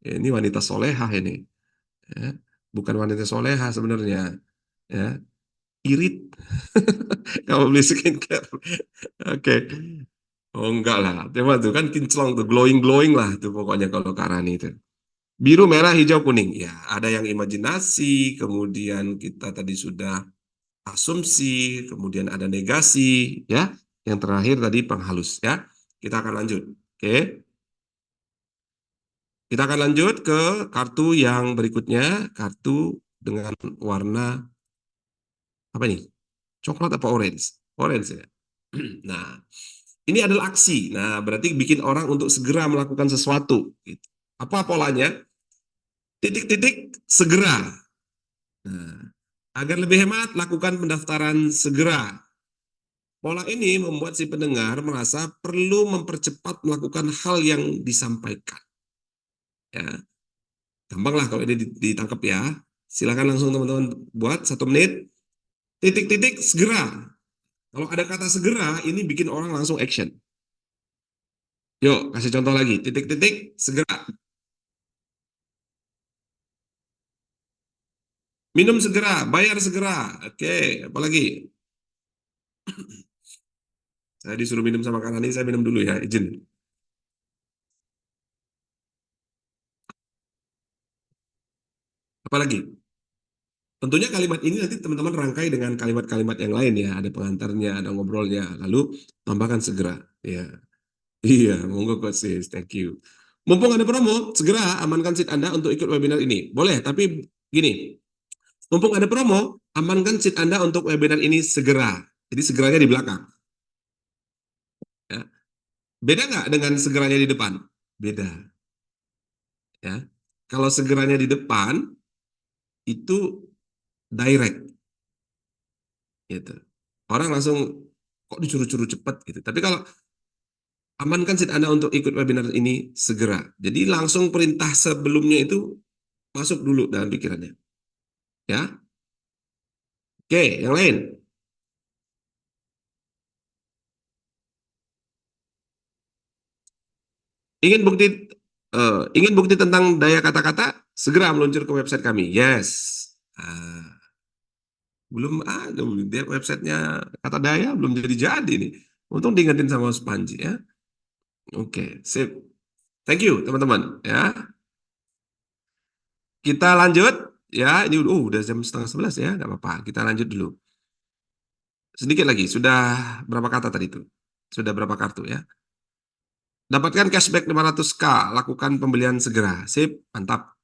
ini wanita solehah ini. Ya. Bukan wanita solehah sebenarnya. Ya, irit. Kamu beli skincare. Oke. Oh enggak lah. Coba tuh kan kinclong tuh, glowing-glowing lah tuh pokoknya kalau Karani itu. Biru, merah, hijau, kuning. Ya, ada yang imajinasi, kemudian kita tadi sudah asumsi, kemudian ada negasi, ya. Yang terakhir tadi penghalus, ya. Kita akan lanjut. Oke. Kita akan lanjut ke kartu yang berikutnya, kartu dengan warna apa nih? Coklat apa orange? Orange ya. Nah, ini adalah aksi. Nah, berarti bikin orang untuk segera melakukan sesuatu. Gitu. Apa polanya? Titik-titik segera. Nah, agar lebih hemat, lakukan pendaftaran segera. Pola ini membuat si pendengar merasa perlu mempercepat melakukan hal yang disampaikan. Ya, gampang lah kalau ini ditangkap ya. Silakan langsung teman-teman buat 1 menit. Titik-titik segera. Kalau ada kata segera, ini bikin orang langsung action. Yuk, kasih contoh lagi. Titik-titik segera. Minum segera, bayar segera. Oke, apalagi? Saya disuruh minum sama Kak Nani, saya minum dulu ya, izin. Apalagi? Tentunya kalimat ini nanti teman-teman rangkai dengan kalimat-kalimat yang lain ya. Ada pengantarnya, ada ngobrolnya. Lalu tambahkan segera. Ya, iya, monggo Coach Sis, thank you. Mumpung ada promo, segera amankan seat Anda untuk ikut webinar ini. Boleh, tapi gini, mumpung ada promo, amankan seat Anda untuk webinar ini segera. Jadi segeranya di belakang. Ya. Beda nggak dengan segeranya di depan? Beda. Ya. Kalau segeranya di depan, itu direct. Gitu. Orang langsung, kok disuruh-suruh cepat gitu. Tapi kalau amankan seat Anda untuk ikut webinar ini segera. Jadi langsung perintah sebelumnya itu masuk dulu dalam pikirannya. Ya. Oke, yang lain. Ingin bukti ingin bukti tentang daya kata-kata? Segera meluncur ke website kami. Yes. Belum ada dia websitenya kata daya belum jadi nih. Untung diingetin sama Mas Panji ya. Oke, sip. Thank you teman-teman ya. Kita lanjut ya. Ini udah jam setengah 11 ya, nggak apa-apa. Kita lanjut dulu. Sedikit lagi. Sudah berapa kata tadi itu? Sudah berapa kartu ya? Dapatkan cashback 500K. Lakukan pembelian segera. Sip, mantap.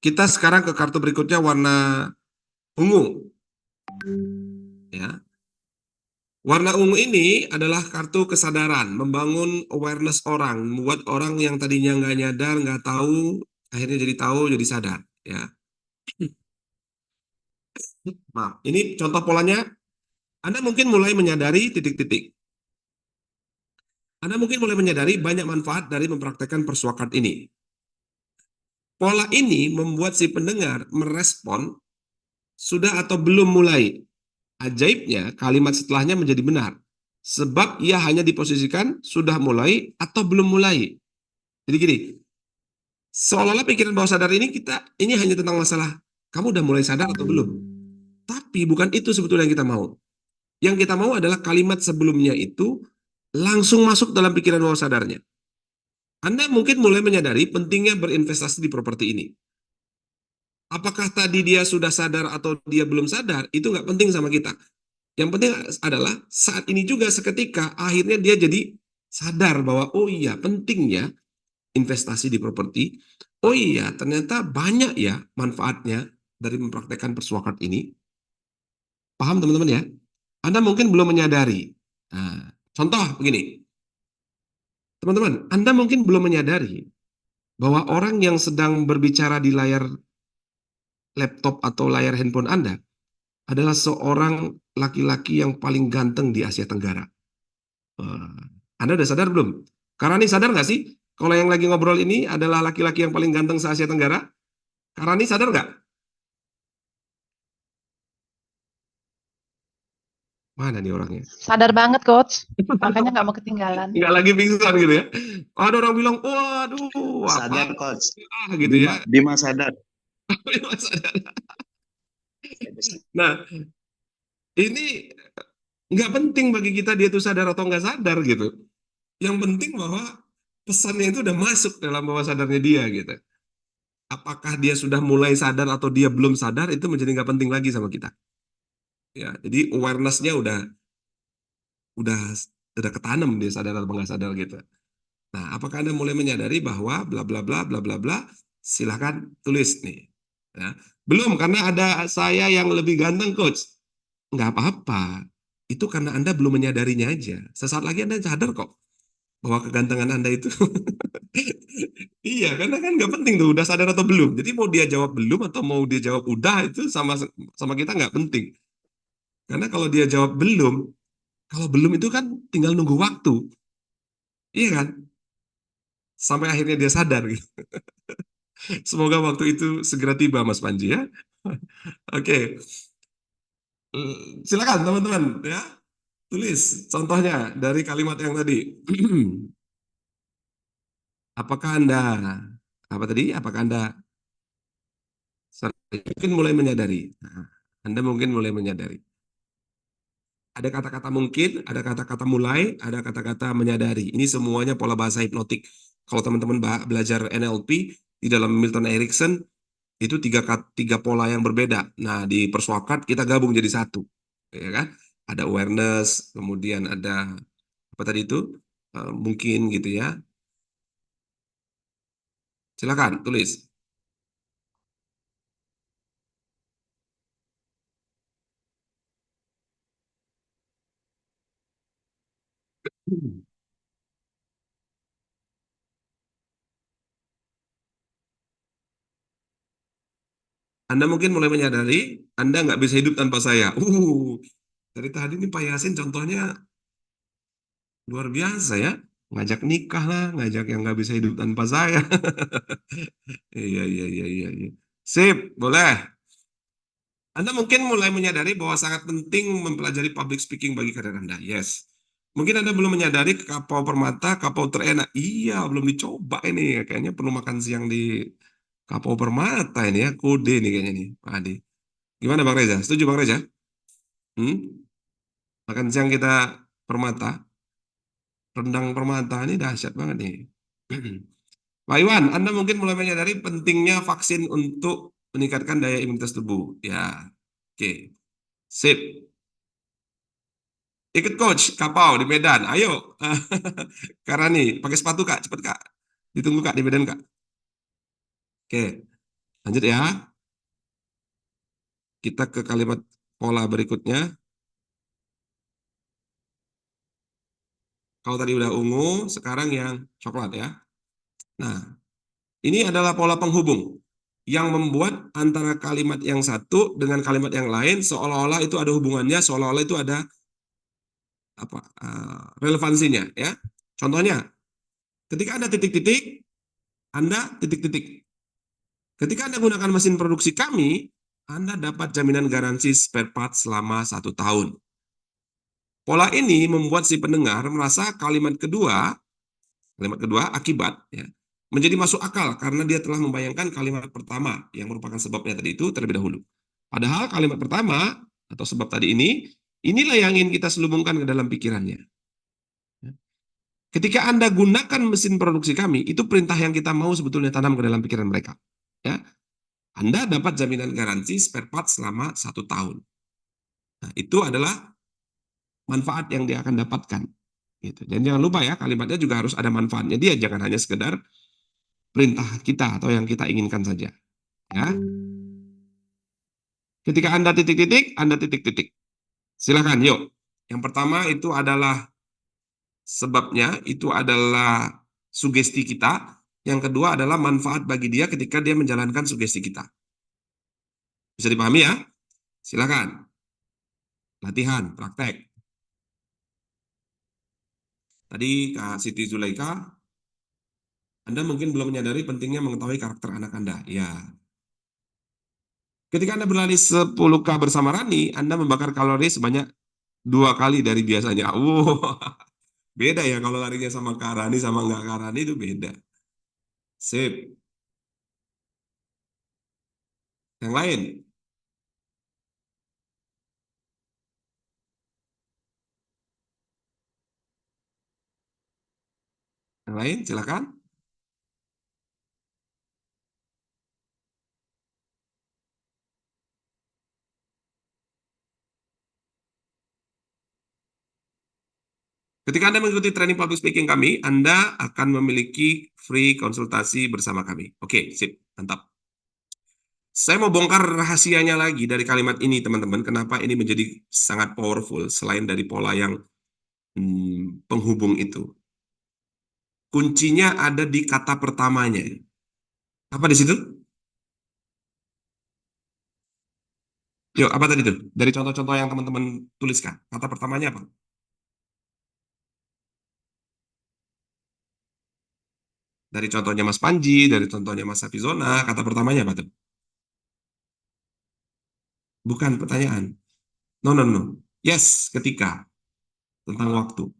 Kita sekarang ke kartu berikutnya warna ungu. Ya. Warna ungu ini adalah kartu kesadaran, membangun awareness orang, membuat orang yang tadinya nggak nyadar, nggak tahu, akhirnya jadi tahu, jadi sadar. Ya, maaf. Ini contoh polanya. Anda mungkin mulai menyadari titik-titik. Anda mungkin mulai menyadari banyak manfaat dari mempraktekkan persuakat ini. Pola ini membuat si pendengar merespon sudah atau belum mulai. Ajaibnya, kalimat setelahnya menjadi benar. Sebab ia hanya diposisikan sudah mulai atau belum mulai. Jadi gini, seolah-olah pikiran bawah sadar ini ini hanya tentang masalah kamu udah mulai sadar atau belum. Tapi bukan itu sebetulnya yang kita mau. Yang kita mau adalah kalimat sebelumnya itu langsung masuk dalam pikiran bawah sadarnya. Anda mungkin mulai menyadari pentingnya berinvestasi di properti ini. Apakah tadi dia sudah sadar atau dia belum sadar, itu nggak penting sama kita. Yang penting adalah saat ini juga seketika akhirnya dia jadi sadar bahwa oh iya pentingnya investasi di properti. Oh iya ternyata banyak ya manfaatnya dari mempraktekkan persuakat ini. Paham teman-teman ya? Anda mungkin belum menyadari. Nah, contoh begini, teman-teman, Anda mungkin belum menyadari bahwa orang yang sedang berbicara di layar laptop atau layar handphone Anda adalah seorang laki-laki yang paling ganteng di Asia Tenggara. Anda udah sadar belum? Karena ini sadar nggak sih? Kalau yang lagi ngobrol ini adalah laki-laki yang paling ganteng se-Asia Tenggara? Karena ini sadar nggak? Mana nih orangnya? Sadar banget, Coach. Makanya nggak mau ketinggalan. Nggak lagi pingsan gitu ya. Ada orang bilang, waduh, Sadar, apa? Coach. Gitu ya. Bima sadar. Nah, ini nggak penting bagi kita dia itu sadar atau nggak sadar gitu. Yang penting bahwa pesannya itu udah masuk dalam bawah sadarnya dia gitu. Apakah dia sudah mulai sadar atau dia belum sadar itu menjadi nggak penting lagi sama kita. Ya, jadi awareness-nya udah ketanam dia sadar atau nggak sadar gitu. Nah, apakah Anda mulai menyadari bahwa bla bla bla bla bla bla? Silahkan tulis nih. Ya. Belum karena ada saya yang lebih ganteng, Coach. Nggak apa-apa. Itu karena Anda belum menyadarinya aja. Sesaat lagi Anda sadar kok bahwa kegantengan Anda itu. Iya, karena kan nggak penting tuh udah sadar atau belum. Jadi mau dia jawab belum atau mau dia jawab udah itu sama kita nggak penting. Karena kalau dia jawab belum, kalau belum itu kan tinggal nunggu waktu. Iya kan? Sampai akhirnya dia sadar gitu. Semoga waktu itu segera tiba Mas Panji ya. Oke. Silakan teman-teman ya. Tulis contohnya dari kalimat yang tadi. Apakah Anda apa tadi? Apakah Anda mungkin mulai menyadari? Nah, Anda mungkin mulai menyadari. Ada kata-kata mungkin, ada kata-kata mulai, ada kata-kata menyadari. Ini semuanya pola bahasa hipnotik. Kalau teman-teman belajar NLP di dalam Milton Erickson itu tiga pola yang berbeda. Nah, di Persuakat kita gabung jadi satu, ya kan? Ada awareness, kemudian ada apa tadi itu? Mungkin gitu ya. Silakan tulis. Anda mungkin mulai menyadari Anda nggak bisa hidup tanpa saya. Dari tadi nih Pak Yasin contohnya luar biasa ya. Ngajak nikah lah, ngajak yang nggak bisa hidup tanpa saya. Iya, iya, iya, iya, iya. Sip, boleh. Anda mungkin mulai menyadari bahwa sangat penting mempelajari public speaking bagi karir Anda. Yes. Mungkin Anda belum menyadari Kapau Permata, Kapau terenak. Iya, belum dicoba ini. Kayaknya perlu makan siang di Kapau Permata ini ya. Kode nih kayaknya nih, Pak Adi. Gimana Bang Reza? Setuju Bang Reza? Makan siang kita Permata. Rendang Permata ini dahsyat banget nih. Pak Iwan, Anda mungkin mulai menyadari pentingnya vaksin untuk meningkatkan daya imunitas tubuh. Ya, oke. Sip. Ikut coach, Kapau di Medan. Ayo. Karena nih, pakai sepatu Kak, cepet Kak. Ditunggu Kak di Medan Kak. Oke, lanjut ya. Kita ke kalimat pola berikutnya. Kalau tadi udah ungu, sekarang yang coklat ya. Nah, ini adalah pola penghubung yang membuat antara kalimat yang satu dengan kalimat yang lain seolah-olah itu ada hubungannya, seolah-olah itu ada apa relevansinya ya. Contohnya, ketika Anda titik-titik, Anda titik-titik. Ketika Anda gunakan mesin produksi kami, Anda dapat jaminan garansi spare part selama 1 tahun. Pola ini membuat si pendengar merasa kalimat kedua akibat ya, menjadi masuk akal karena dia telah membayangkan kalimat pertama yang merupakan sebabnya tadi itu terlebih dahulu. Padahal kalimat pertama atau sebab tadi inilah yang ingin kita selubungkan ke dalam pikirannya. Ketika Anda gunakan mesin produksi kami, itu perintah yang kita mau sebetulnya tanam ke dalam pikiran mereka. Ya, Anda dapat jaminan garansi spare part selama 1 tahun. Nah, itu adalah manfaat yang dia akan dapatkan. Gitu. Dan jangan lupa ya, kalimatnya juga harus ada manfaatnya. Dia jangan hanya sekedar perintah kita atau yang kita inginkan saja. Ya. Ketika Anda titik-titik, Anda titik-titik. Silakan, yuk. Yang pertama itu adalah sebabnya, itu adalah sugesti kita. Yang kedua adalah manfaat bagi dia ketika dia menjalankan sugesti kita. Bisa dipahami ya? Silakan. Latihan, praktek. Tadi Kak Siti Zulaika, Anda mungkin belum menyadari pentingnya mengetahui karakter anak Anda. Ya. Ketika Anda berlari 10K bersama Rani, Anda membakar kalori sebanyak 2 kali dari biasanya. Wow, beda ya kalau larinya sama Kak Rani sama nggak Kak Rani itu beda. Sip. Yang lain? Yang lain, silakan. Ketika Anda mengikuti training public speaking kami, Anda akan memiliki free konsultasi bersama kami. Oke, sip, mantap. Saya mau bongkar rahasianya lagi dari kalimat ini, teman-teman. Kenapa ini menjadi sangat powerful, selain dari pola yang penghubung itu. Kuncinya ada di kata pertamanya. Apa di situ? Yuk, apa tadi tuh? Dari contoh-contoh yang teman-teman tuliskan. Kata pertamanya apa? Dari contohnya Mas Panji, dari contohnya Mas Safizona, kata pertamanya apa tuh? Bukan pertanyaan. No, no, no. Yes, ketika. Tentang waktu.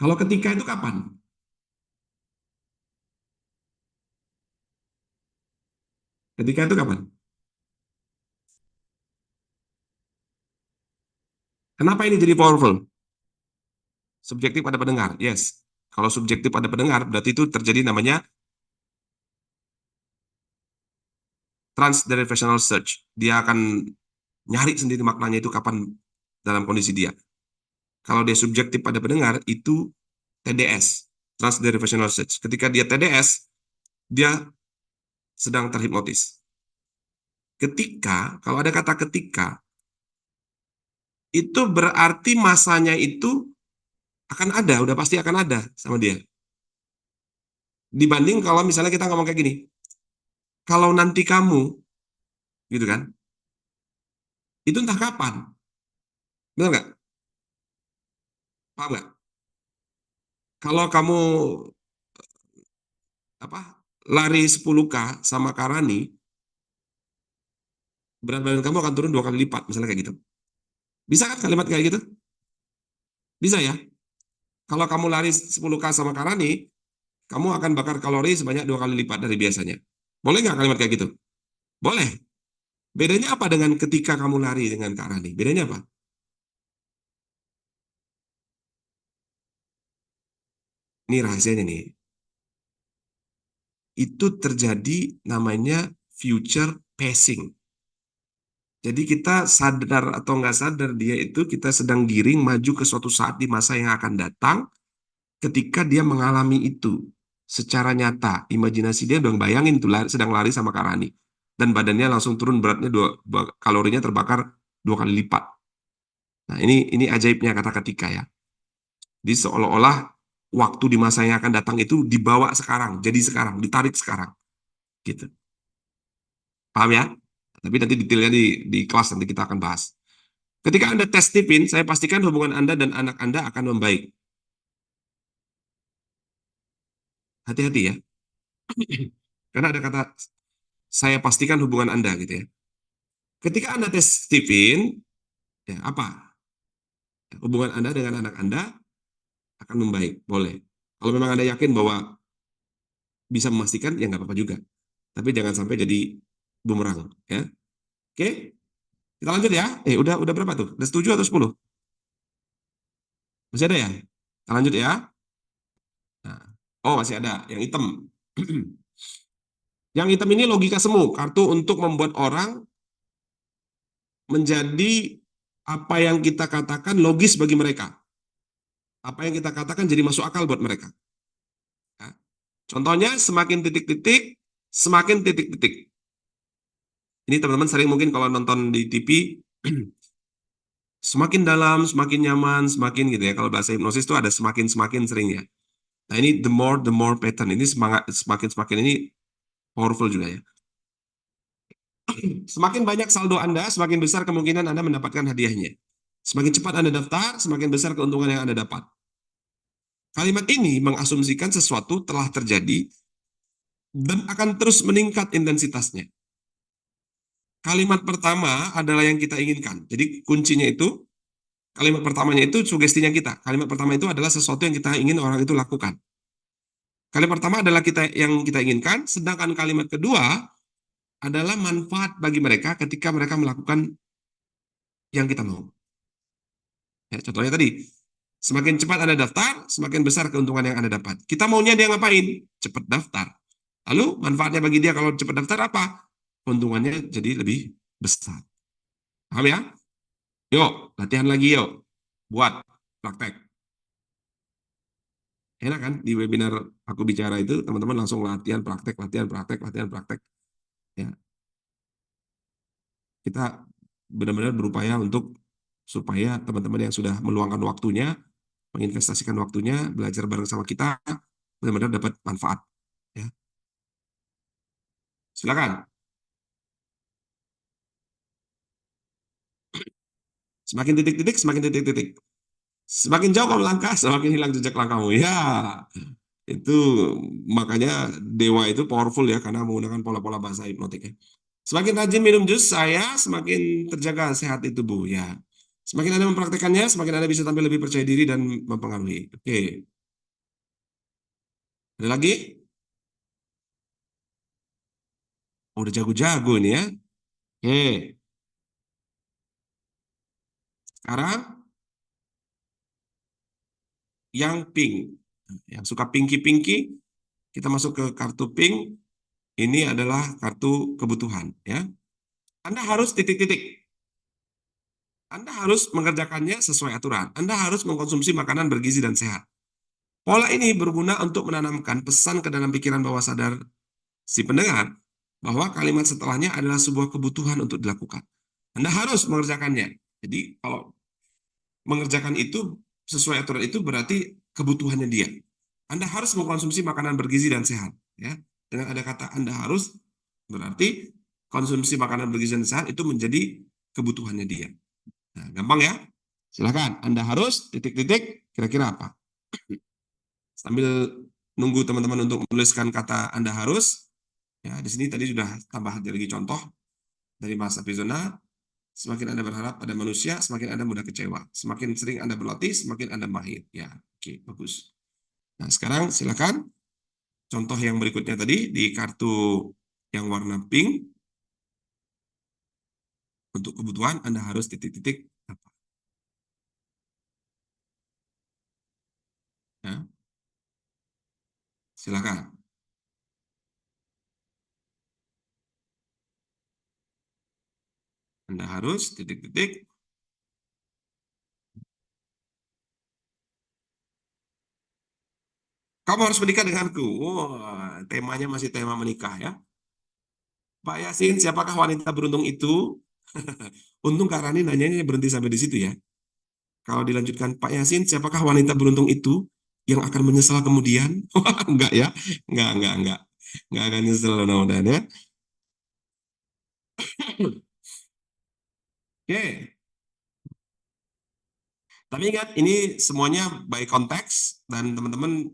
Kalau ketika itu kapan? Ketika itu kapan? Kenapa ini jadi powerful? Subjektif pada pendengar. Yes. Kalau subjektif pada pendengar, berarti itu terjadi namanya transderivational search. Dia akan nyari sendiri maknanya itu kapan dalam kondisi dia. Kalau dia subjektif pada pendengar, itu TDS, transderivational search. Ketika dia TDS, dia sedang terhipnotis. Ketika, kalau ada kata ketika, itu berarti masanya itu akan ada, udah pasti akan ada sama dia. Dibanding kalau misalnya kita ngomong kayak gini, kalau nanti kamu, gitu kan, itu entah kapan. Benar nggak? Paham nggak? Kalau kamu lari 10K sama Karani, berat badan kamu akan turun 2 kali lipat, misalnya kayak gitu. Bisa kan kalimat kayak gitu? Bisa ya? Kalau kamu lari 10K sama Karani, kamu akan bakar kalori sebanyak 2 kali lipat dari biasanya. Boleh nggak kalimat kayak gitu? Boleh. Bedanya apa dengan ketika kamu lari dengan Kak Rani? Bedanya apa? Ini rahasianya nih. Itu terjadi namanya future pacing. Jadi kita sadar atau nggak sadar dia itu kita sedang giring maju ke suatu saat di masa yang akan datang ketika dia mengalami itu secara nyata. Imajinasi dia udah bayangin tuh sedang lari sama Kak Rani. Dan badannya langsung turun beratnya kalorinya terbakar 2 kali lipat. Nah ini ajaibnya kata ketika ya. Jadi seolah-olah waktu di masa yang akan datang itu dibawa sekarang, jadi sekarang, ditarik sekarang. Gitu. Paham ya? Tapi nanti detailnya di kelas nanti kita akan bahas. Ketika Anda tes tipin, saya pastikan hubungan Anda dan anak Anda akan membaik. Hati-hati ya. Karena ada kata, saya pastikan hubungan Anda gitu ya. Ketika Anda tes tipin, ya apa? Hubungan Anda dengan anak Anda akan membaik, boleh. Kalau memang Anda yakin bahwa bisa memastikan, ya nggak apa-apa juga. Tapi jangan sampai jadi bumerang, ya. Oke, kita lanjut ya. Udah berapa tuh? Udah 7 atau 10? Masih ada ya? Kita lanjut ya. Nah, oh, masih ada. Yang hitam. Yang hitam ini logika semu, kartu untuk membuat orang menjadi apa yang kita katakan logis bagi mereka. Apa yang kita katakan jadi masuk akal buat mereka. Ya. Contohnya, semakin titik-titik, semakin titik-titik. Ini teman-teman sering mungkin kalau nonton di TV, semakin dalam, semakin nyaman, semakin gitu ya. Kalau bahasa hipnosis itu ada semakin-semakin sering ya. Nah ini the more pattern. Ini semakin ini powerful juga ya. Semakin banyak saldo Anda, semakin besar kemungkinan Anda mendapatkan hadiahnya. Semakin cepat Anda daftar, semakin besar keuntungan yang Anda dapat. Kalimat ini mengasumsikan sesuatu telah terjadi dan akan terus meningkat intensitasnya. Kalimat pertama adalah yang kita inginkan. Jadi kuncinya itu, kalimat pertamanya itu sugestinya kita. Kalimat pertama itu adalah sesuatu yang kita ingin orang itu lakukan. Kalimat pertama adalah yang kita inginkan, sedangkan kalimat kedua adalah manfaat bagi mereka ketika mereka melakukan yang kita mau. Ya, contohnya tadi, semakin cepat Anda daftar, semakin besar keuntungan yang Anda dapat. Kita maunya dia ngapain? Cepat daftar. Lalu manfaatnya bagi dia kalau cepat daftar apa? Keuntungannya jadi lebih besar. Paham ya? Yuk, latihan lagi yuk. Buat praktek. Enak kan di webinar aku bicara itu teman-teman langsung latihan praktek, latihan praktek, latihan praktek. Ya. Kita benar-benar berupaya untuk supaya teman-teman yang sudah meluangkan waktunya, menginvestasikan waktunya, belajar bareng sama kita, benar-benar dapat manfaat. Ya. Silakan. Semakin titik-titik, semakin titik-titik. Semakin jauh kamu langkah, semakin hilang jejak langkahmu. Ya, itu makanya dewa itu powerful ya, karena menggunakan pola-pola bahasa hipnotik ya. Semakin rajin minum jus saya, semakin terjaga sehat di tubuh ya. Semakin Anda mempraktekannya, semakin Anda bisa tampil lebih percaya diri dan mempengaruhi. Oke. Ada lagi? Oh, udah jago-jago ini ya. Oke. Sekarang yang pink. Yang suka pinky-pinky, kita masuk ke kartu pink. Ini adalah kartu kebutuhan ya. Anda harus titik-titik. Anda harus mengerjakannya sesuai aturan. Anda harus mengkonsumsi makanan bergizi dan sehat. Pola ini berguna untuk menanamkan pesan ke dalam pikiran bawah sadar si pendengar bahwa kalimat setelahnya adalah sebuah kebutuhan untuk dilakukan. Anda harus mengerjakannya. Jadi kalau mengerjakan itu sesuai aturan itu berarti kebutuhannya dia. Anda harus mengkonsumsi makanan bergizi dan sehat. Ya, dengan ada kata Anda harus berarti konsumsi makanan bergizi dan sehat itu menjadi kebutuhannya dia. Nah, gampang ya. Silakan. Anda harus titik-titik kira-kira apa? Sambil nunggu teman-teman untuk menuliskan kata Anda harus. Ya, di sini tadi sudah tambah lagi contoh dari Mas Apizona. Semakin Anda berharap pada manusia, semakin Anda mudah kecewa. Semakin sering Anda berlatih, semakin Anda mahir. Ya, oke, bagus. Nah, sekarang silakan contoh yang berikutnya tadi di kartu yang warna pink. Untuk kebutuhan Anda harus titik-titik apa? Ya, silakan. Anda harus titik-titik. Kamu harus menikah denganku. Wah, temanya masih tema menikah ya. Pak Yasin, siapakah wanita beruntung itu? Untung Kak Rani nanyanya berhenti sampai di situ ya. Kalau dilanjutkan, Pak Yasin, siapakah wanita beruntung itu yang akan menyesal kemudian? Wah, enggak ya. Enggak. Enggak akan nyesel mudah-mudahan ya. Oke. Tapi ingat, ini semuanya by konteks dan teman-teman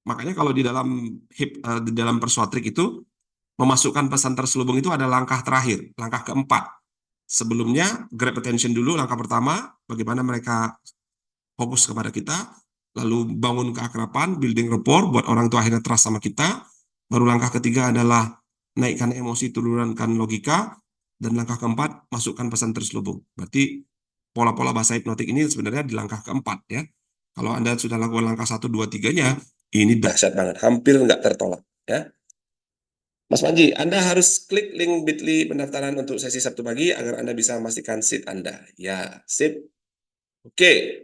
makanya kalau di dalam persuatrik itu memasukkan pesan terselubung itu ada langkah terakhir, langkah keempat. Sebelumnya, grab attention dulu langkah pertama, bagaimana mereka fokus kepada kita, lalu bangun keakraban, building rapport, buat orang itu akhirnya trust sama kita. Baru langkah ketiga adalah naikkan emosi, turunkan logika, dan langkah keempat, masukkan pesan terselubung. Berarti pola-pola bahasa hipnotik ini sebenarnya di langkah keempat ya. Kalau Anda sudah lakukan langkah 1, 2, 3-nya, ini dahsyat banget, hampir nggak tertolak ya. Mas Manji, Anda harus klik link bit.ly pendaftaran untuk sesi Sabtu pagi agar Anda bisa memastikan seat Anda. Ya, sip. Oke.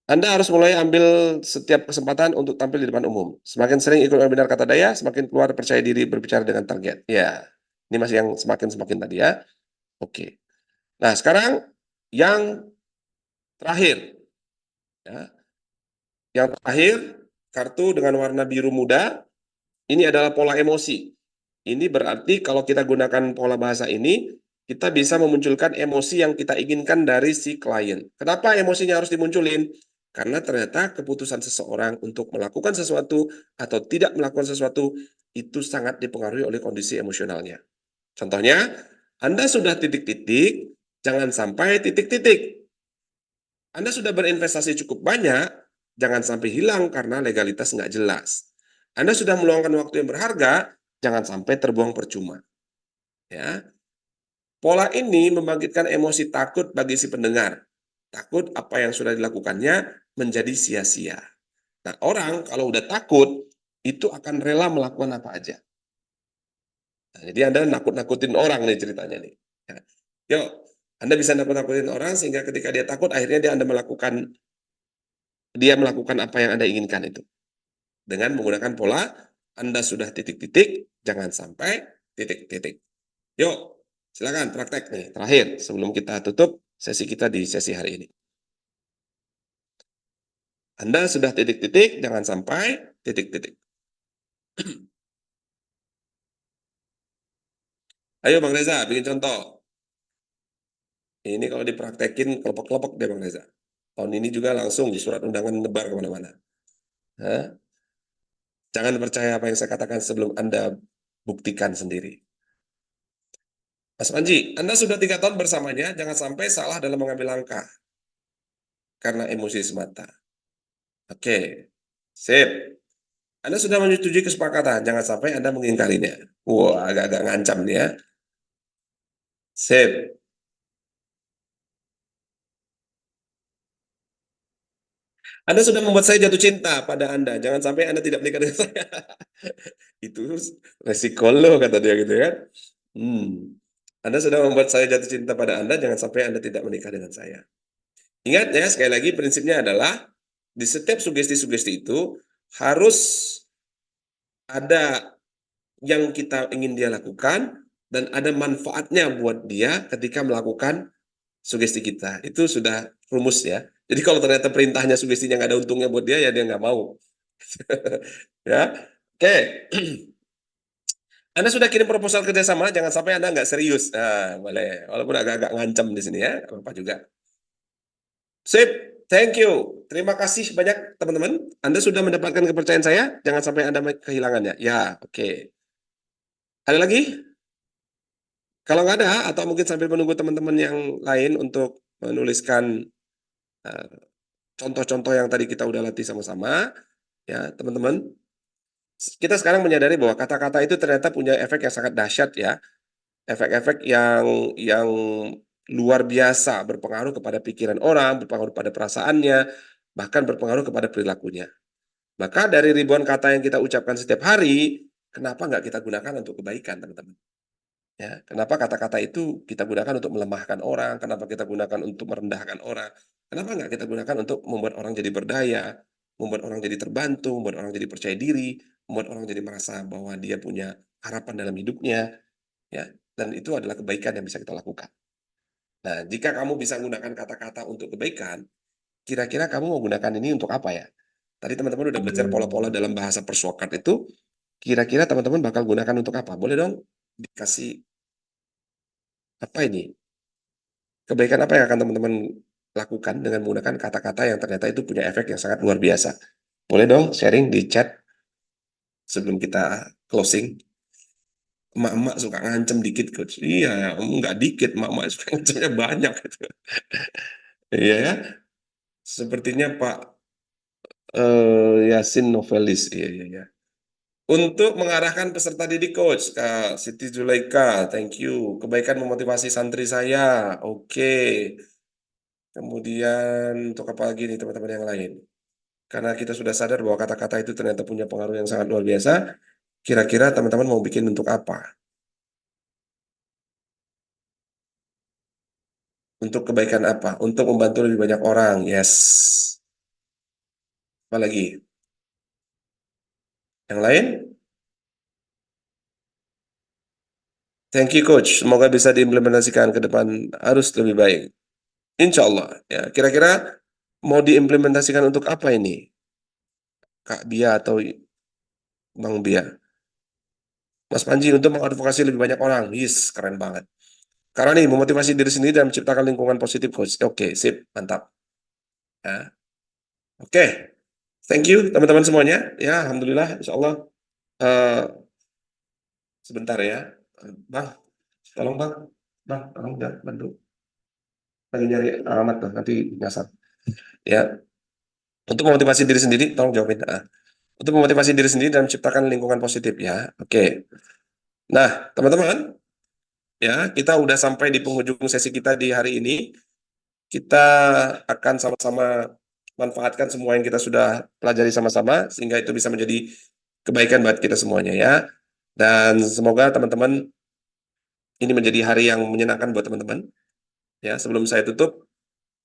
Anda harus mulai ambil setiap kesempatan untuk tampil di depan umum. Semakin sering ikut webinar Kata Daya, semakin keluar percaya diri berbicara dengan target. Ya, ini masih yang semakin tadi ya. Oke. Nah, sekarang yang terakhir. Ya. Yang terakhir, kartu dengan warna biru muda, ini adalah pola emosi. Ini berarti kalau kita gunakan pola bahasa ini, kita bisa memunculkan emosi yang kita inginkan dari si klien. Kenapa emosinya harus dimunculin? Karena ternyata keputusan seseorang untuk melakukan sesuatu atau tidak melakukan sesuatu itu sangat dipengaruhi oleh kondisi emosionalnya. Contohnya, Anda sudah titik-titik, jangan sampai titik-titik. Anda sudah berinvestasi cukup banyak, jangan sampai hilang karena legalitas nggak jelas. Anda sudah meluangkan waktu yang berharga, jangan sampai terbuang percuma. Ya. Pola ini membangkitkan emosi takut bagi si pendengar. Takut apa yang sudah dilakukannya menjadi sia-sia. Nah, orang kalau udah takut, itu akan rela melakukan apa aja. Nah, jadi Anda nakut-nakutin orang nih ceritanya nih. Ya. Yuk, Anda bisa nakut-nakutin orang sehingga ketika dia takut, akhirnya dia melakukan apa yang Anda inginkan itu. Dengan menggunakan pola, Anda sudah titik-titik, jangan sampai titik-titik. Yuk, silakan praktek nih, terakhir sebelum kita tutup sesi kita di sesi hari ini. Anda sudah titik-titik, jangan sampai titik-titik. Ayo Bang Reza, bikin contoh. Ini kalau dipraktekin kelompok-kelompok deh Bang Reza. Tahun ini juga langsung surat undangan nebar kemana-mana. Jangan percaya apa yang saya katakan sebelum Anda buktikan sendiri. Mas Panji, Anda sudah 3 tahun bersamanya, jangan sampai salah dalam mengambil langkah. Karena emosi semata. Oke, sip. Anda sudah menyetujui kesepakatan, jangan sampai Anda mengingkarinya. Wah, agak-agak ngancam nih ya. Sip. Anda sudah membuat saya jatuh cinta pada Anda, jangan sampai Anda tidak menikah dengan saya. Itu resiko lo, kata dia gitu kan. Anda sudah membuat saya jatuh cinta pada Anda, jangan sampai Anda tidak menikah dengan saya. Ingat ya, sekali lagi prinsipnya adalah di setiap sugesti-sugesti itu harus ada yang kita ingin dia lakukan dan ada manfaatnya buat dia ketika melakukan sugesti kita. Itu sudah rumus ya. Jadi kalau ternyata perintahnya sugestinya nggak ada untungnya buat dia, ya dia nggak mau. Ya, oke. Anda sudah kirim proposal kerjasama, jangan sampai Anda nggak serius. Nah, boleh. Walaupun agak-agak ngancam di sini ya, apa juga. Sip, thank you. Terima kasih banyak teman-teman. Anda sudah mendapatkan kepercayaan saya, jangan sampai Anda kehilangannya. Ya, oke. Ada lagi? Kalau nggak ada, atau mungkin sambil menunggu teman-teman yang lain untuk menuliskan contoh-contoh yang tadi kita udah latih sama-sama, ya teman-teman. Kita sekarang menyadari bahwa kata-kata itu ternyata punya efek yang sangat dahsyat ya. Efek-efek yang luar biasa, berpengaruh kepada pikiran orang, berpengaruh pada perasaannya, bahkan berpengaruh kepada perilakunya. Maka dari ribuan kata yang kita ucapkan setiap hari, kenapa nggak kita gunakan untuk kebaikan, teman-teman? Ya, kenapa kata-kata itu kita gunakan untuk melemahkan orang? Kenapa kita gunakan untuk merendahkan orang? Kenapa nggak kita gunakan untuk membuat orang jadi berdaya, membuat orang jadi terbantu, membuat orang jadi percaya diri, membuat orang jadi merasa bahwa dia punya harapan dalam hidupnya, ya? Dan itu adalah kebaikan yang bisa kita lakukan. Nah, jika kamu bisa menggunakan kata-kata untuk kebaikan, kira-kira kamu mau gunakan ini untuk apa ya? Tadi teman-teman udah belajar pola-pola dalam bahasa persuakat itu, kira-kira teman-teman bakal gunakan untuk apa? Boleh dong dikasih apa ini? Kebaikan apa yang akan teman-teman lakukan dengan menggunakan kata-kata yang ternyata itu punya efek yang sangat luar biasa? Boleh dong sharing di chat sebelum kita closing. Emak-emak suka ngancem dikit, Coach. Iya, nggak dikit, emak-emak suka ngancemnya banyak gitu. Iya ya. Sepertinya Pak Yasin Novelis. Iya, iya, iya. Untuk mengarahkan peserta didik, Coach, Kak Siti Zulaika, thank you. Kebaikan memotivasi santri saya. Oke. Kemudian untuk apa lagi nih teman-teman yang lain? Karena kita sudah sadar bahwa kata-kata itu ternyata punya pengaruh yang sangat luar biasa. Kira-kira teman-teman mau bikin untuk apa? Untuk kebaikan apa? Untuk membantu lebih banyak orang. Yes. Apa lagi? Yang lain? Thank you, Coach. Semoga bisa diimplementasikan ke depan harus lebih baik. Insya Allah. Ya, kira-kira mau diimplementasikan untuk apa ini? Kak Bia atau Bang Bia? Mas Panji, untuk mengadvokasi lebih banyak orang. Yes, keren banget. Karena nih, memotivasi diri sendiri dan menciptakan lingkungan positif, Coach. Oke, sip. Mantap. Ya. Oke. Thank you, teman-teman semuanya. Ya, Alhamdulillah. Insya Allah. Eh, sebentar ya. Bang, tolong Bang. Bang, tolong bantu. Lagi nyari alamat tuh, nanti nyasar. Ya, untuk memotivasi diri sendiri, tolong jawabin. Untuk memotivasi diri sendiri dan menciptakan lingkungan positif ya. Oke. Nah, teman-teman, ya kita udah sampai di penghujung sesi kita di hari ini. Kita akan sama-sama manfaatkan semua yang kita sudah pelajari sama-sama sehingga itu bisa menjadi kebaikan buat kita semuanya ya. Dan semoga teman-teman ini menjadi hari yang menyenangkan buat teman-teman. Ya, sebelum saya tutup,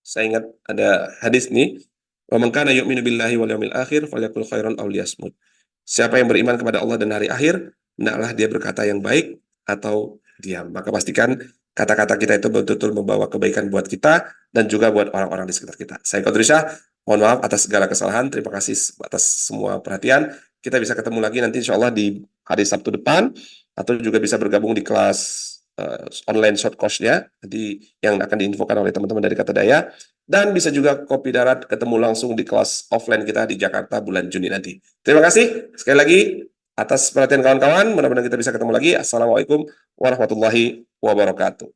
saya ingat ada hadis nih, "Wa man kana yu'minu billahi wal yawmil akhir falyaqul khairan aw liyasmut." Siapa yang beriman kepada Allah dan hari akhir, hendaklah dia berkata yang baik atau diam. Maka pastikan kata-kata kita itu betul-betul membawa kebaikan buat kita dan juga buat orang-orang di sekitar kita. Saya Kodrisha, mohon maaf atas segala kesalahan. Terima kasih atas semua perhatian. Kita bisa ketemu lagi nanti insya Allah di hari Sabtu depan, atau juga bisa bergabung di kelas online short course-nya nanti yang akan diinfokan oleh teman-teman dari Kata Daya, dan bisa juga kopi darat ketemu langsung di kelas offline kita di Jakarta bulan Juni nanti. Terima kasih sekali lagi atas perhatian kawan-kawan. Mudah-mudahan kita bisa ketemu lagi. Assalamualaikum warahmatullahi wabarakatuh.